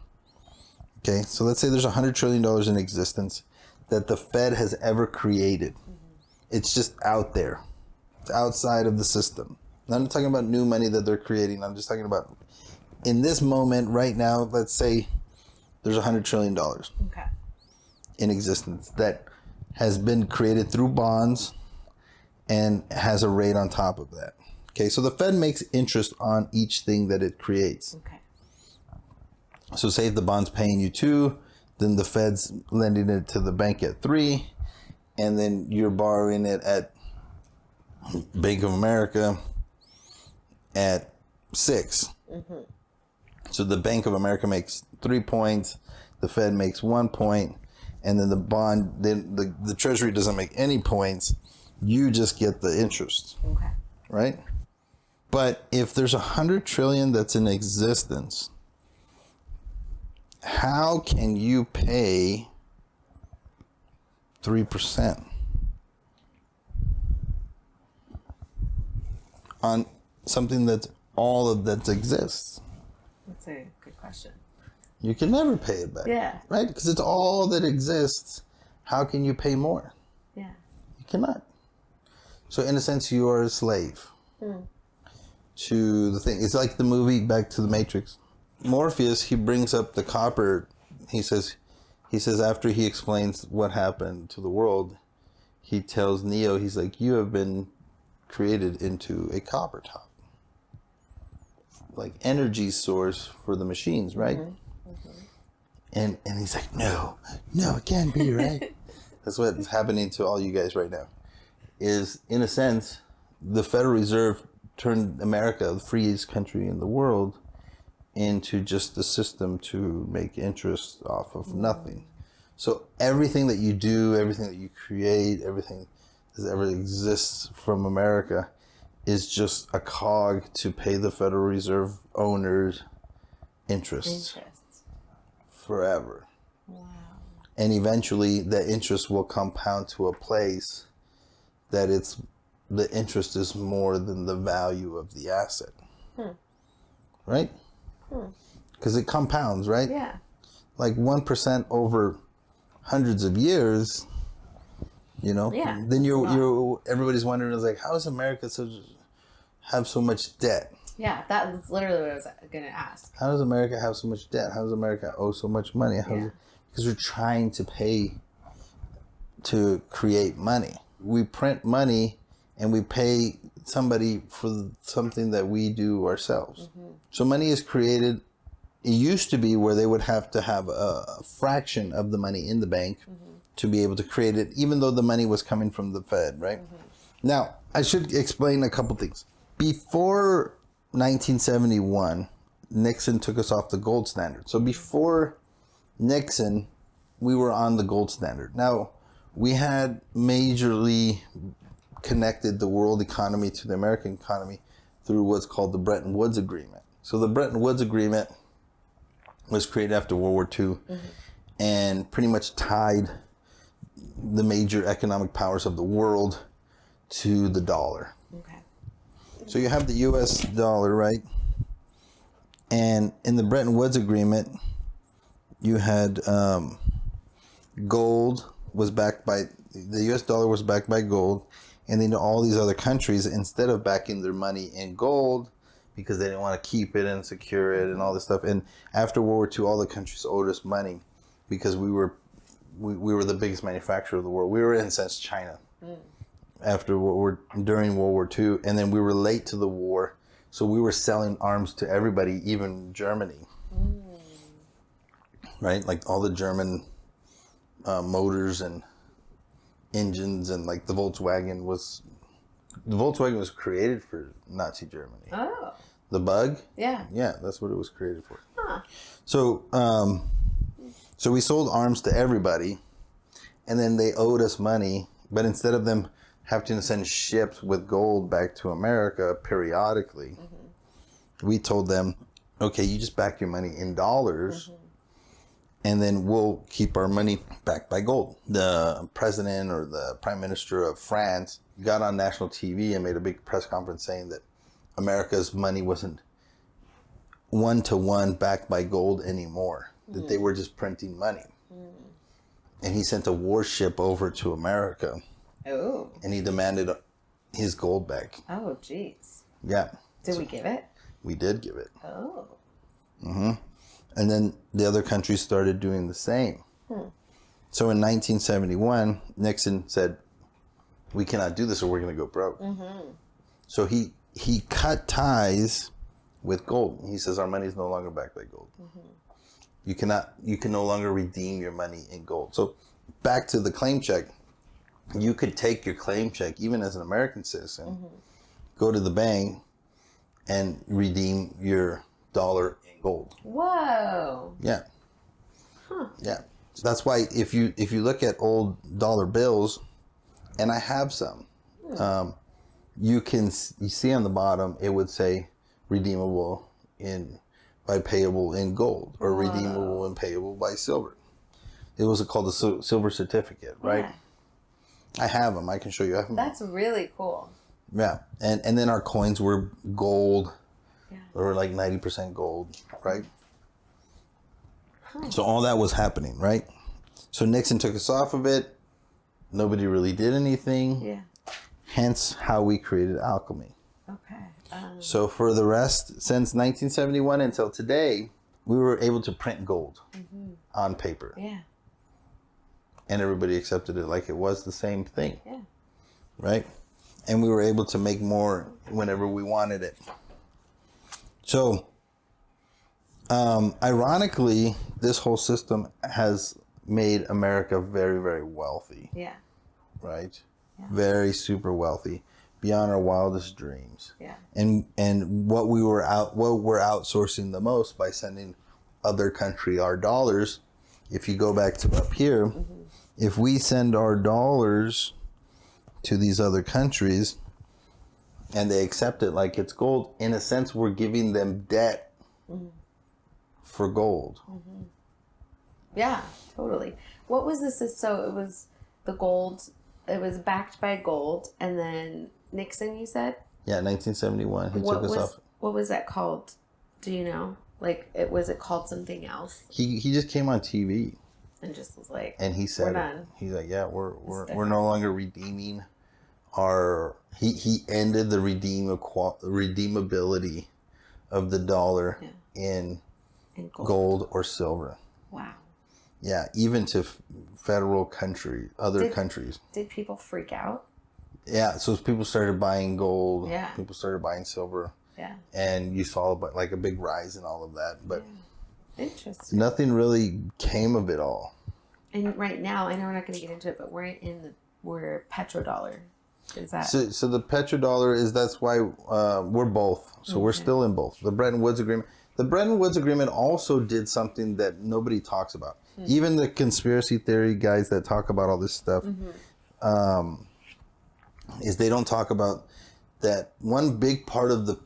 Okay, so let's say there's $100 trillion in existence that the Fed has ever created. It's just out there. It's outside of the system. I'm not talking about new money that they're creating. I'm just talking about in this moment right now, let's say there's $100 trillion in existence that has been created through bonds and has a rate on top of that. Okay, so the Fed makes interest on each thing that it creates. Okay. So say if the bond's paying you 2, then the Fed's lending it to the bank at 3, and then you're borrowing it at Bank of America at 6. Mm-hmm. So the Bank of America makes 3 points, the Fed makes 1 point, and then the bond, then the Treasury doesn't make any points. You just get the interest. Okay. Right? But if there's $100 trillion that's in existence, how can you pay 3% on something that's all of that exists? That's a good question. You can never pay it back. Yeah. Right? Because it's all that exists. How can you pay more? Yeah. You cannot. So in a sense, you are a slave to the thing. It's like the movie Back to the Matrix. Morpheus, he brings up the copper. He says after he explains what happened to the world, he tells Neo, he's like, you have been created into a copper top, like energy source for the machines, right? And he's like, no, it can't be, right? That's what's happening to all you guys right now. Is, in a sense, the Federal Reserve turned America, the freest country in the world, into just a system to make interest off of nothing. So everything that you do, everything that you create, everything that ever exists from America is just a cog to pay the Federal Reserve owners interest. Forever. Wow. And eventually the interest will compound to a place that the interest is more than the value of the asset. Right? Because it compounds, right? Yeah. Like 1% over hundreds of years, you know? Yeah. Then everybody's wondering, is like, how does America have so much debt? Yeah, that was literally what I was going to ask. How does America have so much debt? How does America owe so much money? Because we're trying to pay to create money. We print money and we pay somebody for something that we do ourselves. So money is created. It used to be where they would have to have a fraction of the money in the bank to be able to create it, even though the money was coming from the Fed, right? Now, I should explain a couple things. Before 1971, Nixon took us off the gold standard. So before Nixon, we were on the gold standard. Now, we had majorly connected the world economy to the American economy through what's called the Bretton Woods Agreement. So the Bretton Woods Agreement was created after World War II and pretty much tied the major economic powers of the world to the dollar. Okay. So you have the US dollar, right? And in the Bretton Woods Agreement, you had gold was backed by, the US dollar was backed by gold. And then all these other countries, instead of backing their money in gold, because they didn't want to keep it and secure it and all this stuff. And after World War II, all the countries owed us money because we were the biggest manufacturer of the world. We were, in a sense, China during World War II. And then we were late to the war. So we were selling arms to everybody, even Germany. Right? Like all the German motors and engines, and like the Volkswagen was created for Nazi Germany. Oh. The bug? Yeah. Yeah, that's what it was created for. Huh. So so we sold arms to everybody, and then they owed us money, but instead of them having to send ships with gold back to America periodically, we told them, okay, you just back your money in dollars, and then we'll keep our money backed by gold. The president or the prime minister of France got on national TV and made a big press conference saying that America's money wasn't one-to-one backed by gold anymore, that they were just printing money. And he sent a warship over to America. Oh. And he demanded his gold back. Oh, jeez. Yeah. Did we give it? We did give it. Oh. And then the other countries started doing the same. So in 1971, Nixon said, we cannot do this or we're going to go broke. So he cut ties with gold. He says our money is no longer backed by gold. You can no longer redeem your money in gold. So back to the claim check, you could take your claim check, even as an American citizen, go to the bank and redeem your dollar in gold. Whoa. Yeah. Yeah. So that's why if you look at old dollar bills, and I have some, you see on the bottom it would say redeemable by payable in gold, or redeemable and payable by silver. It was called a silver certificate, right? Yeah. I have them. I can show you. I have them. That's really cool. Yeah, and then our coins were gold, or like 90% gold, right? So all that was happening, right? So Nixon took us off of it. Nobody really did anything. Yeah. Hence how we created alchemy. Okay. So for the rest, since 1971 until today, we were able to print gold on paper. Yeah. And everybody accepted it like it was the same thing. Yeah. Right? And we were able to make more whenever we wanted it. So, ironically, this whole system has made America very, very wealthy. Yeah. Right? Yeah. Very super wealthy, beyond our wildest dreams. Yeah. And what we're outsourcing the most by sending other country our dollars. If you go back to up here, if we send our dollars to these other countries and they accept it like it's gold, in a sense, we're giving them debt for gold. Yeah, totally. What was this? So it was the gold, it was backed by gold, and then Nixon, you said? Yeah, 1971. He took us off. What was that called? Do you know? Like, was it called something else? He just came on TV. And just was like, and he said, we're done. He's like, yeah, we're no longer redeeming our. He ended the redeemability of the dollar in gold or silver. Wow. Yeah, even to federal countries. Did people freak out? Yeah, so people started buying gold. Yeah. People started buying silver. Yeah. And you saw like a big rise in all of that, but interesting. Nothing really came of it all. And right now, I know we're not going to get into it, but we're petrodollar. Is that so the petrodollar is, that's why we're both. So we're still in both. The Bretton Woods Agreement. The Bretton Woods Agreement also did something that nobody talks about. Even the conspiracy theory guys that talk about all this stuff, is they don't talk about that one big part of the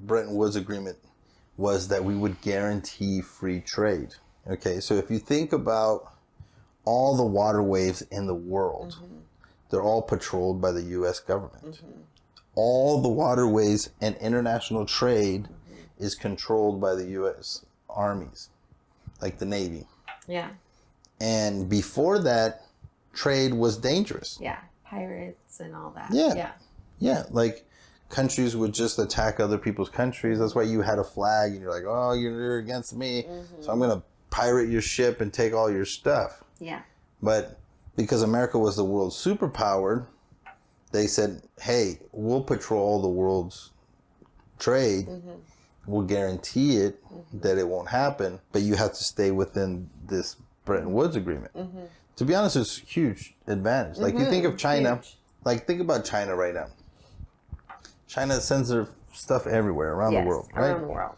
Bretton Woods Agreement was that we would guarantee free trade. Okay, so if you think about all the waterways in the world, they're all patrolled by the U.S. government. All the waterways and international trade is controlled by the U.S. armies, like the Navy. Yeah. And before that, trade was dangerous. Yeah, pirates and all that. Yeah, like countries would just attack other people's countries. That's why you had a flag and you're like, oh, you're against me, so I'm going to pirate your ship and take all your stuff. Yeah. But because America was the world's superpower, they said, hey, we'll patrol the world's trade. We'll guarantee it that it won't happen, but you have to stay within this Bretton Woods Agreement. To be honest, it's a huge advantage. Like you think of China, like think about China right now. China sends their stuff everywhere around the world, right? Around the world.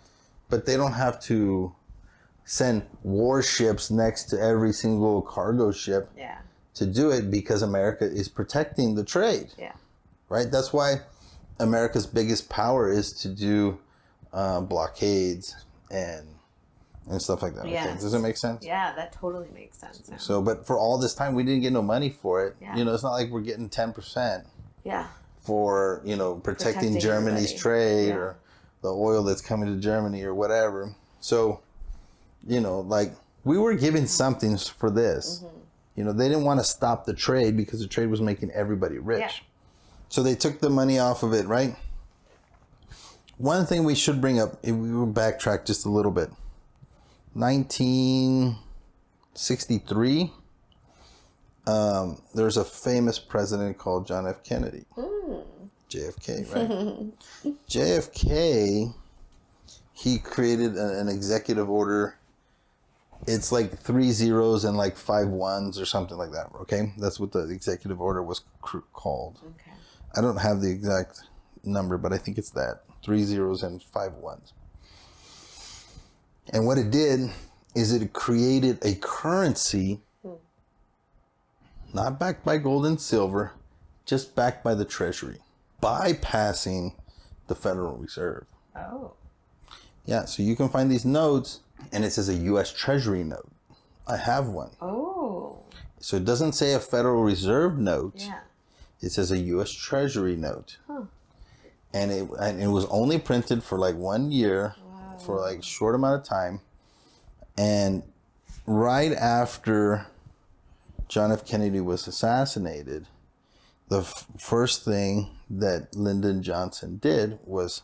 But they don't have to send warships next to every single cargo ship to do it, because America is protecting the trade. Yeah. Right? That's why America's biggest power is to do blockades and stuff like that. Yes. Okay? Does it make sense? Yeah, that totally makes sense. Yeah. So, but for all this time, we didn't get no money for it. Yeah. You know, it's not like we're getting 10%. Yeah. For, you know, protecting Germany's trade or the oil that's coming to Germany or whatever. So, you know, like we were giving something for this. You know, they didn't want to stop the trade because the trade was making everybody rich. Yeah. So they took the money off of it, right? One thing we should bring up, if we will backtrack just a little bit. 1963, there's a famous president called John F. Kennedy. JFK, right? JFK, he created an executive order. It's like 3 zeros and like 5 ones or something like that, okay? That's what the executive order was called. Okay. I don't have the exact number, but I think it's that. 3 zeros and 5 ones. And what it did is it created a currency not backed by gold and silver, just backed by the Treasury, bypassing the Federal Reserve. Oh. Yeah, so you can find these notes, and it says a U.S. Treasury note. I have one. Oh. So it doesn't say a Federal Reserve note. Yeah. It says a U.S. Treasury note. Huh. And it was only printed for like 1 year, for like a short amount of time. And right after John F. Kennedy was assassinated, the first thing that Lyndon Johnson did was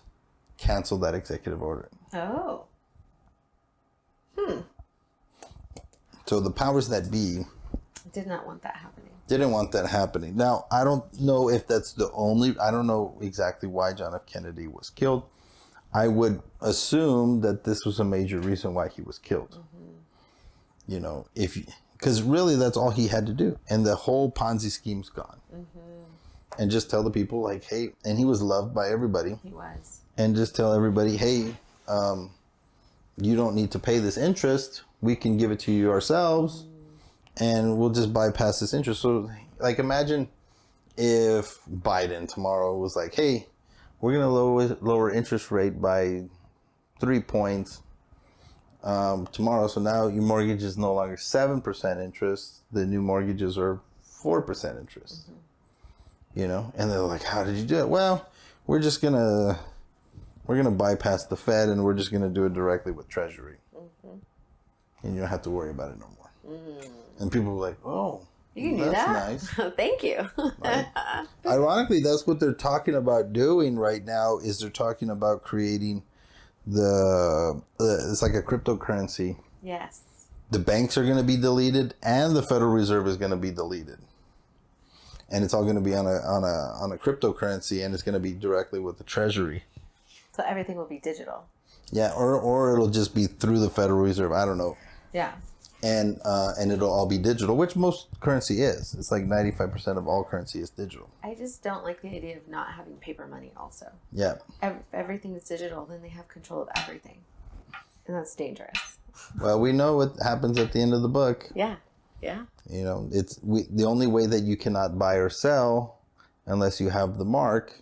cancel that executive order. Oh. So the powers that be did not want that happening. Didn't want that happening. Now, I don't know if that's the only, I don't know exactly why John F. Kennedy was killed. I would assume that this was a major reason why he was killed. You know, because really that's all he had to do. And the whole Ponzi scheme's gone. And just tell the people, like, hey, and he was loved by everybody. He was. And just tell everybody, hey, you don't need to pay this interest. We can give it to you ourselves. And we'll just bypass this interest. So, like, imagine if Biden tomorrow was like, hey, we're going to lower interest rate by 3 points tomorrow. So now your mortgage is no longer 7% interest. The new mortgages are 4% interest. You know? And they're like, how did you do it? Well, we're going to bypass the Fed and we're just going to do it directly with Treasury. And you don't have to worry about it no more. And people were like, oh, you knew that's that? nice. Thank you. Right? Ironically, that's what they're talking about doing right now, is they're talking about creating it's like a cryptocurrency. Yes. The banks are going to be deleted and the Federal Reserve is going to be deleted. And it's all going to be on a cryptocurrency, and it's going to be directly with the Treasury. So everything will be digital. Yeah, or it'll just be through the Federal Reserve. I don't know. Yeah. And it'll all be digital, which most currency is. It's like 95% of all currency is digital. I just don't like the idea of not having paper money also. Yeah. If everything is digital, then they have control of everything. And that's dangerous. Well, we know what happens at the end of the book. Yeah. Yeah. You know, the only way that you cannot buy or sell unless you have the mark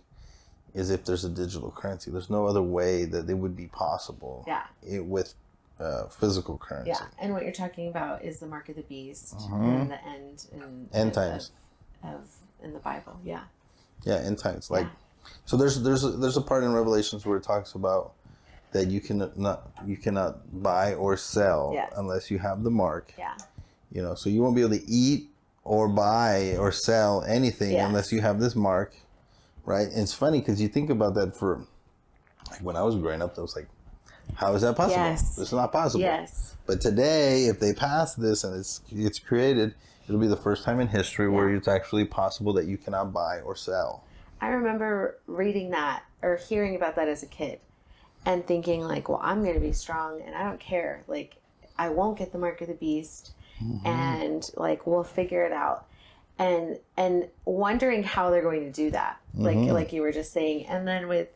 is if there's a digital currency. There's no other way that it would be possible. Yeah. With physical currency. Yeah, and what you're talking about is the mark of the beast and the end times in the Bible. Yeah. Yeah, end times. Like, so there's a part in Revelations where it talks about that you cannot buy or sell unless you have the mark. Yeah. You know, so you won't be able to eat or buy or sell anything unless you have this mark, right? And it's funny because you think about that for, like, when I was growing up, I was like, how is that possible? Yes. It's not possible. Yes. But today, if they pass this and it's created, it'll be the first time in history where it's actually possible that you cannot buy or sell. I remember reading that or hearing about that as a kid and thinking, like, well, I'm going to be strong and I don't care. Like, I won't get the mark of the beast and, like, we'll figure it out. And wondering how they're going to do that. Like you were just saying. And then with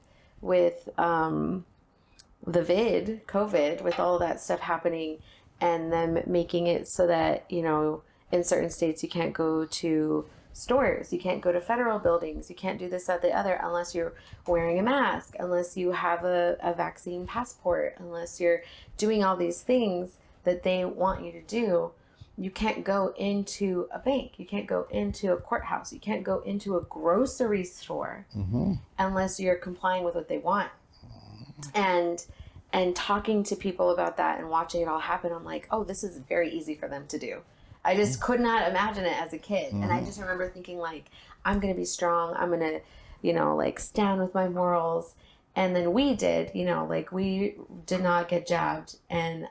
the COVID, with all of that stuff happening and them making it so that, you know, in certain states you can't go to stores, you can't go to federal buildings, you can't do this, that, the other unless you're wearing a mask, unless you have a vaccine passport, unless you're doing all these things that they want you to do. You can't go into a bank, you can't go into a courthouse, you can't go into a grocery store unless you're complying with what they want. And talking to people about that and watching it all happen, I'm like, oh, this is very easy for them to do. I just could not imagine it as a kid. And I just remember thinking, like, I'm going to be strong. I'm going to, you know, like, stand with my morals. And then we did, you know, like, we did not get jabbed and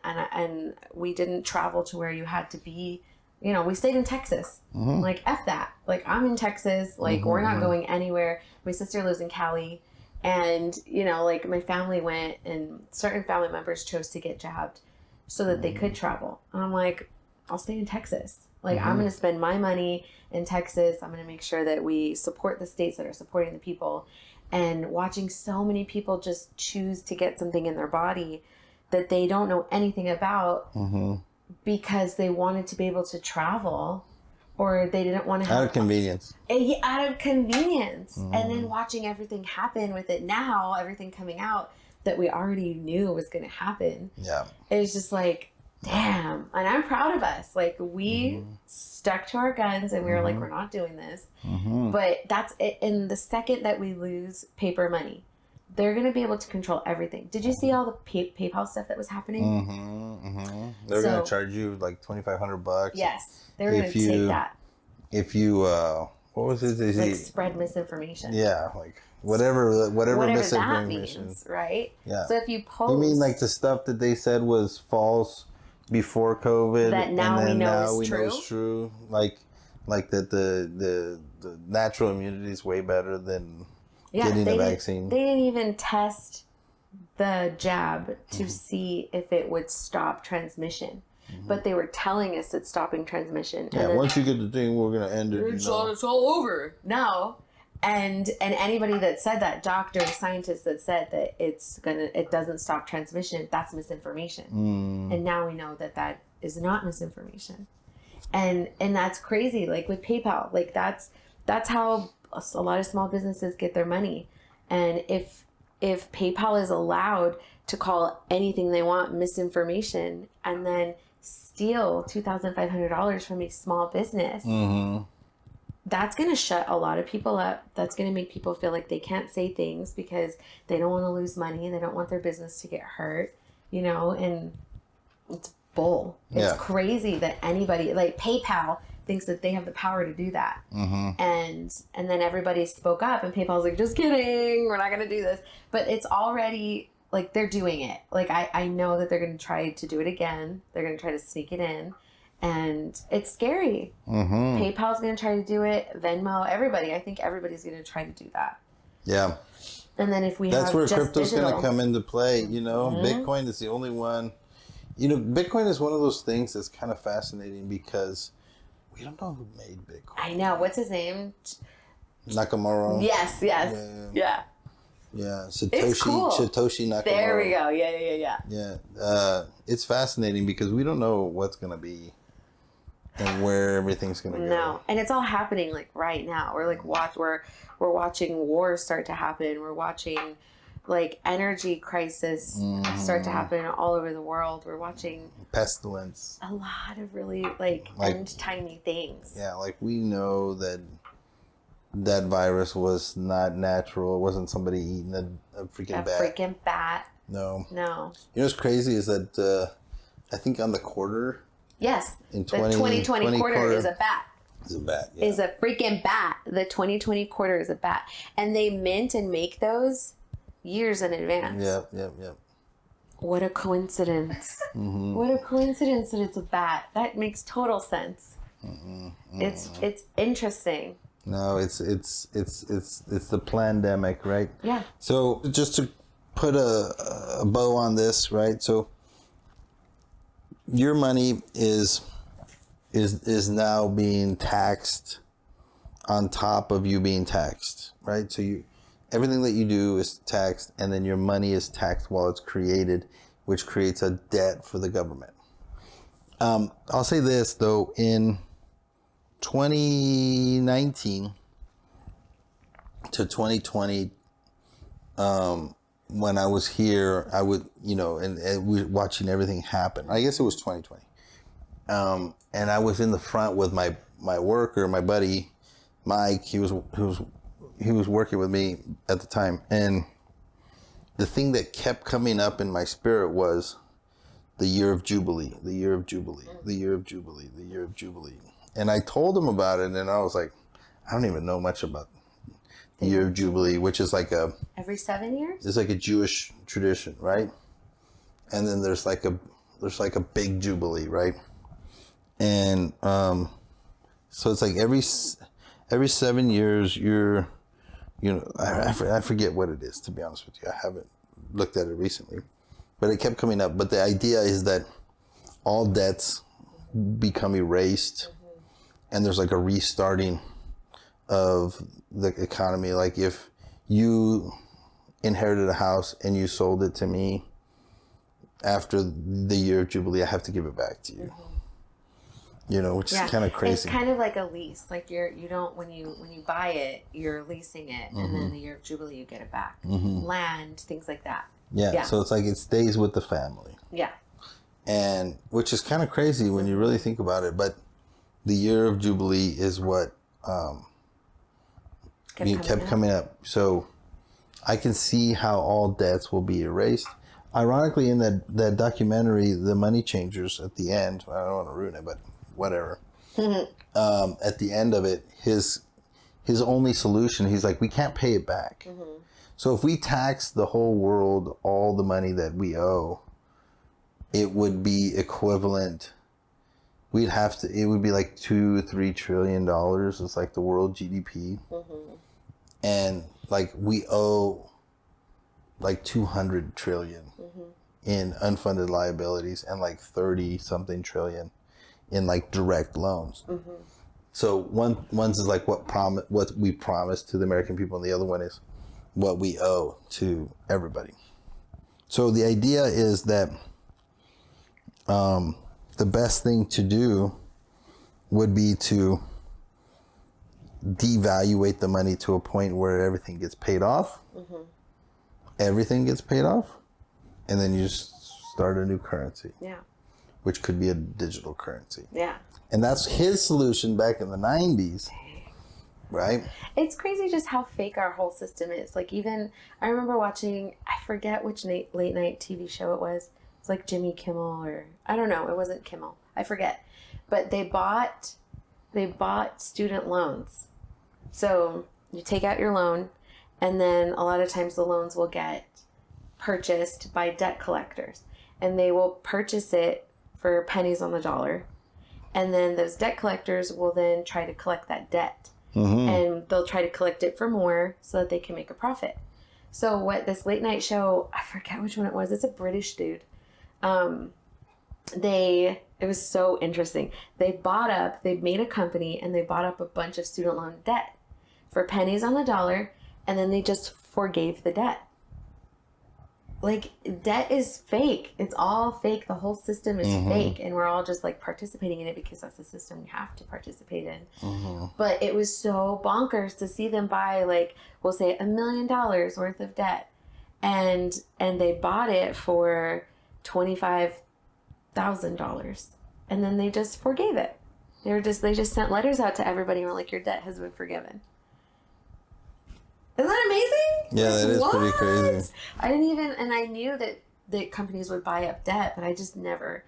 we didn't travel to where you had to be. You know, we stayed in Texas. Like, F that. Like, I'm in Texas. Like, we're not going anywhere. My sister lives in Cali. And, you know, like, my family went and certain family members chose to get jabbed so that they could travel. And I'm like, I'll stay in Texas. Like, I'm going to spend my money in Texas. I'm going to make sure that we support the states that are supporting the people. And watching so many people just choose to get something in their body that they don't know anything about because they wanted to be able to travel. Or they didn't want to have... Out of convenience. Out of convenience. And then watching everything happen with it now, everything coming out that we already knew was going to happen. Yeah. It's just like, damn. And I'm proud of us. Like, we stuck to our guns and we were like, we're not doing this. But that's it. In the second that we lose paper money, they're going to be able to control everything. Did you see all the PayPal stuff that was happening? They're going to charge you like $2,500. Yes. They're going to take that. If you, what was it? Like, spread misinformation. Yeah, like whatever misinformation. That means, right? Yeah. So if you post... You mean like the stuff that they said was false before COVID, that now and then we know now is we true. know is true. Like that the natural immunity is way better than getting a vaccine. They didn't even test the jab to see if it would stop transmission. But they were telling us it's stopping transmission. Yeah, and once you get the thing, we're gonna end it. It's all over now. And anybody that said that, doctors, scientists that said that it doesn't stop transmission, that's misinformation. And now we know that is not misinformation. And that's crazy. Like with PayPal, like that's how a lot of small businesses get their money. And if PayPal is allowed to call anything they want misinformation and then steal $2,500 from a small business, that's going to shut a lot of people up. That's going to make people feel like they can't say things because they don't want to lose money. They don't want their business to get hurt, and it's bull. It's crazy that anybody, like PayPal, thinks that they have the power to do that. And then everybody spoke up and PayPal's like, just kidding, we're not going to do this. But it's already, like, they're doing it. Like, I know that they're going to try to do it again. They're going to try to sneak it in. And it's scary. PayPal's going to try to do it. Venmo, everybody. I think everybody's going to try to do that. Yeah. And then if we That's have where just crypto's digital, going to come into play. Bitcoin is the only one. Bitcoin is one of those things that's kind of fascinating because we don't know who made Bitcoin. I know. What's his name? Nakamoto. Yes. Yeah. Yeah, Satoshi. It's cool. Satoshi Nakamoto. There we go. Yeah. Yeah, it's fascinating because we don't know what's gonna be and where everything's gonna go. No, and it's all happening like right now. We're like we're watching wars start to happen. We're watching like energy crisis start to happen all over the world. We're watching pestilence. A lot of really like end-timey things. Yeah, like we know that virus was not natural. It wasn't somebody eating a freaking bat. A freaking bat. No. No. You know what's crazy is that I think on the quarter. Yes. In the 2020 quarter is a bat. Is a bat. Yeah. Is a freaking bat. The 2020 quarter is a bat, and they mint and make those years in advance. Yep. What a coincidence! What a coincidence that it's a bat. That makes total sense. It's interesting. No, it's the pandemic, right? Yeah. So just to put a bow on this, right? So your money is now being taxed on top of you being taxed, right? So everything that you do is taxed, and then your money is taxed while it's created, which creates a debt for the government. I'll say this though, in 2019 to 2020, when I was here, I would, and we were watching everything happen. I guess it was 2020. And I was in the front with my worker, my buddy, Mike. He was working with me at the time. And the thing that kept coming up in my spirit was the year of Jubilee, the year of Jubilee, the year of Jubilee, the year of Jubilee. And I told him about it, and I was like, I don't even know much about the year of Jubilee, which is like every 7 years? It's like a Jewish tradition, right? And then there's like a big Jubilee, right? And so it's like every 7 years I forget what it is, to be honest with you. I haven't looked at it recently, but it kept coming up. But the idea is that all debts become erased, and there's like a restarting of the economy. Like if you inherited a house and you sold it to me after the year of Jubilee, I have to give it back to you. Which is kind of crazy. It's kind of like a lease. Like you don't when you buy it, you're leasing it, and then the year of Jubilee you get it back. Land, things like that. Yeah. So it's like it stays with the family. Yeah. And which is kind of crazy when you really think about it, but the year of Jubilee is what kept coming up. So I can see how all debts will be erased. Ironically, in that documentary, The Money Changers, at the end, I don't want to ruin it, but whatever. At the end of it, his only solution, he's like, we can't pay it back. So if we tax the whole world all the money that we owe, it would be equivalent. It would be like $2-3 trillion. It's like the world GDP. Mm-hmm. And like we owe like 200 trillion in unfunded liabilities and like 30 something trillion in like direct loans. So one's is like what we promised to the American people, and the other one is what we owe to everybody. So the idea is that the best thing to do would be to devaluate the money to a point where everything gets paid off. Everything gets paid off, and then you just start a new currency. Yeah. Which could be a digital currency. Yeah. And that's his solution back in the 90s. Right? It's crazy just how fake our whole system is. Like, even I remember watching, I forget which late night TV show it was. It's like Jimmy Kimmel, or I don't know, it wasn't Kimmel. I forget. But they bought student loans. So you take out your loan, and then a lot of times the loans will get purchased by debt collectors, and they will purchase it for pennies on the dollar. And then those debt collectors will then try to collect that debt. And they'll try to collect it for more so that they can make a profit. So what this late night show, I forget which one it was. It's a British dude. It was so interesting. They made a company, and they bought up a bunch of student loan debt for pennies on the dollar, and then they just forgave the debt. Like, debt is fake. It's all fake. The whole system is fake, and we're all just like participating in it because that's the system you have to participate in. But it was so bonkers to see them buy, like, we'll say $1 million worth of debt, and they bought it for $25,000, and then they just forgave it. They just sent letters out to everybody and were like, your debt has been forgiven. Isn't that amazing? Yeah, that is pretty crazy. I knew that companies would buy up debt, but I just never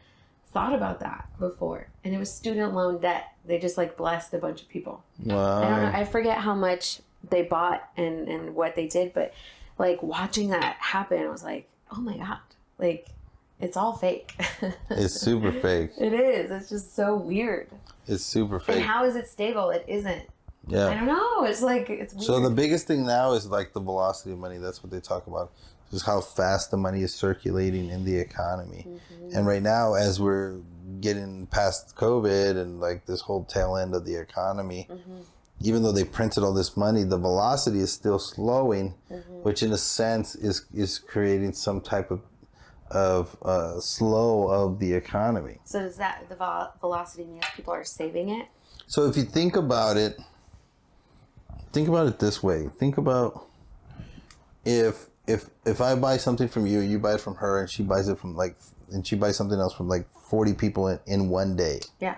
thought about that before. And it was student loan debt. They just like blessed a bunch of people. Wow. I don't know. I forget how much they bought and what they did, but like watching that happen, I was like, oh my God, like it's all fake. It's super fake. It is. It's just so weird. It's super fake. And how is it stable? It isn't. Yeah. I don't know. It's like, it's weird. So the biggest thing now is like the velocity of money. That's what they talk about. Just how fast the money is circulating in the economy. And right now, as we're getting past COVID and like this whole tail end of the economy, even though they printed all this money, the velocity is still slowing, which in a sense is creating some type of slow of the economy. So does that, the velocity means people are saving it? So if you think about it this way. Think about if I buy something from you, you buy it from her, and she buys it from and she buys something else from like 40 people in one day. Yeah.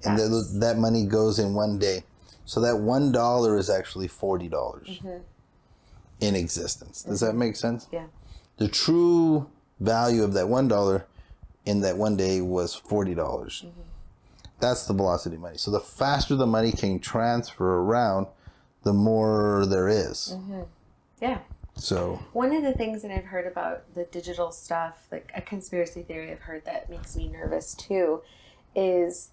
And that money goes in one day. So that $1 is actually $40 in existence. Does that make sense? Yeah. The true value of that $1 in that one day was $40. That's the velocity of money. So the faster the money can transfer around, the more there is. Yeah. So one of the things that I've heard about the digital stuff, like a conspiracy theory I've heard that makes me nervous too, is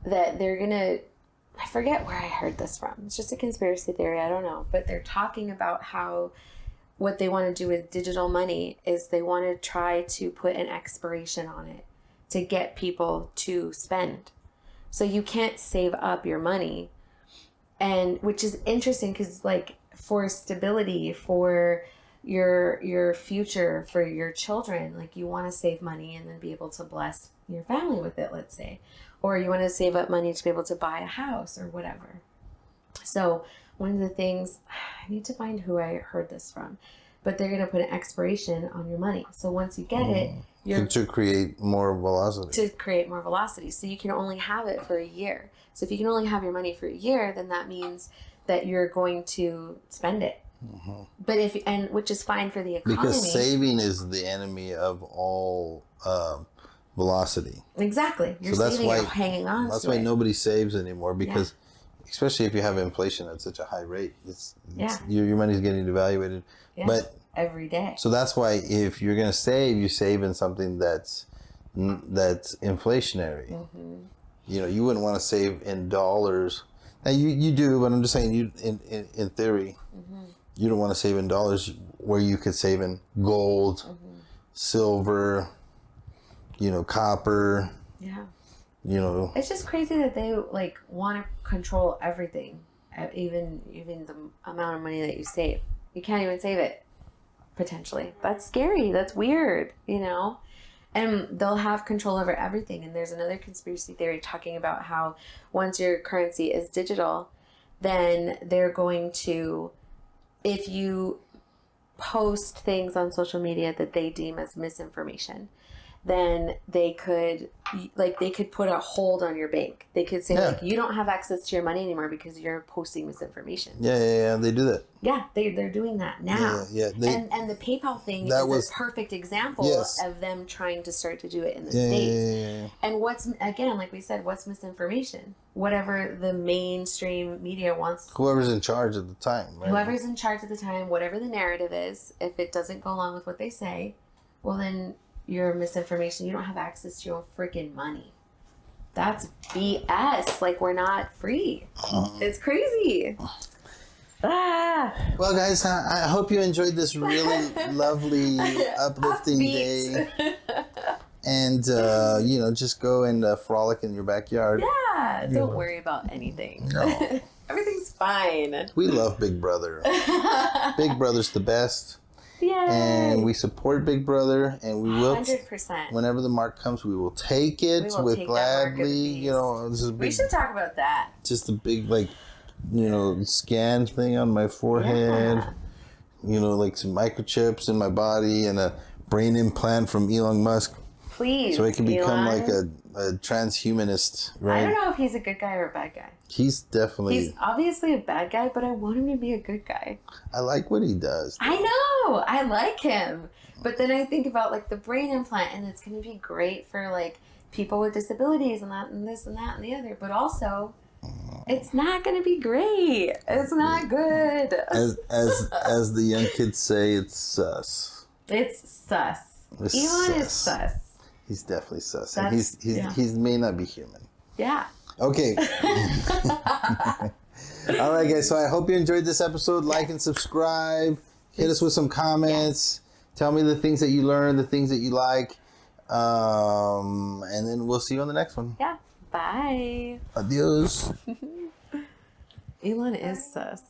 that they're gonna, I forget where I heard this from. It's just a conspiracy theory, I don't know. But they're talking about how what they want to do with digital money is they want to try to put an expiration on it to get people to spend. So you can't save up your money. And which is interesting because like for stability, for your future, for your children, like you want to save money and then be able to bless your family with it, let's say. Or you want to save up money to be able to buy a house or whatever. So one of the things, I need to find who I heard this from, but they're going to put an expiration on your money. So once you get it, you're to create more velocity. To create more velocity. So you can only have it for a year. So if you can only have your money for a year, then that means that you're going to spend it. But which is fine for the economy. Because saving is the enemy of all velocity. Exactly. You're saving it, hanging on. That's why nobody saves anymore, because especially if you have inflation at such a high rate, your money's getting devaluated. Yeah. But every day. So that's why if you're going to save, you save in something that's that's inflationary. You know, you wouldn't want to save in dollars. Now you do, but I'm just saying, you in theory, you don't want to save in dollars where you could save in gold, silver, you know, copper. Yeah. You know, it's just crazy that they like want to control everything, even the amount of money that you save. You can't even save it potentially. That's scary. That's weird. You know. And they'll have control over everything. And there's another conspiracy theory talking about how once your currency is digital, then they're going to, if you post things on social media that they deem as misinformation, then they could put a hold on your bank. They could say like, you don't have access to your money anymore because you're posting misinformation. Yeah, they do that. Yeah, they're doing that now. Yeah. And the PayPal thing is a perfect example of them trying to start to do it in the States. Yeah. And what's, again, like we said, what's misinformation? Whatever the mainstream media wants. Whoever's in charge at the time, right? Whoever's in charge at the time, whatever the narrative is, if it doesn't go along with what they say, well then you're misinformation. You don't have access to your own freaking money. That's BS. Like, we're not free. It's crazy. Well, guys, I hope you enjoyed this really lovely, uplifting day. And, you know, just go and frolic in your backyard. Yeah, don't worry about anything. No. Everything's fine. We love Big Brother. Big Brother's the best. Yay. And we support Big Brother, and we will. 100%. Whenever the mark comes, we will take it gladly. You know, this is big, we should talk about that. Just a big, like, you know, scan thing on my forehead. Yeah. You know, like some microchips in my body and a brain implant from Elon Musk. Please, so it can become Elon. like a transhumanist, right? I don't know if he's a good guy or a bad guy. He's obviously a bad guy, but I want him to be a good guy. I like what he does. I know. I like him. But then I think about like the brain implant, and it's going to be great for like people with disabilities and that and this and that and the other. But also, it's not going to be great. It's not good. As the young kids say, it's sus. It's sus. Elon is sus. He's definitely sus. And he may not be human. Yeah. Okay. All right, guys. So I hope you enjoyed this episode. Like and subscribe. Hit us with some comments. Tell me the things that you learned, the things that you like. And then we'll see you on the next one. Yeah. Bye. Adios. Elon is sus.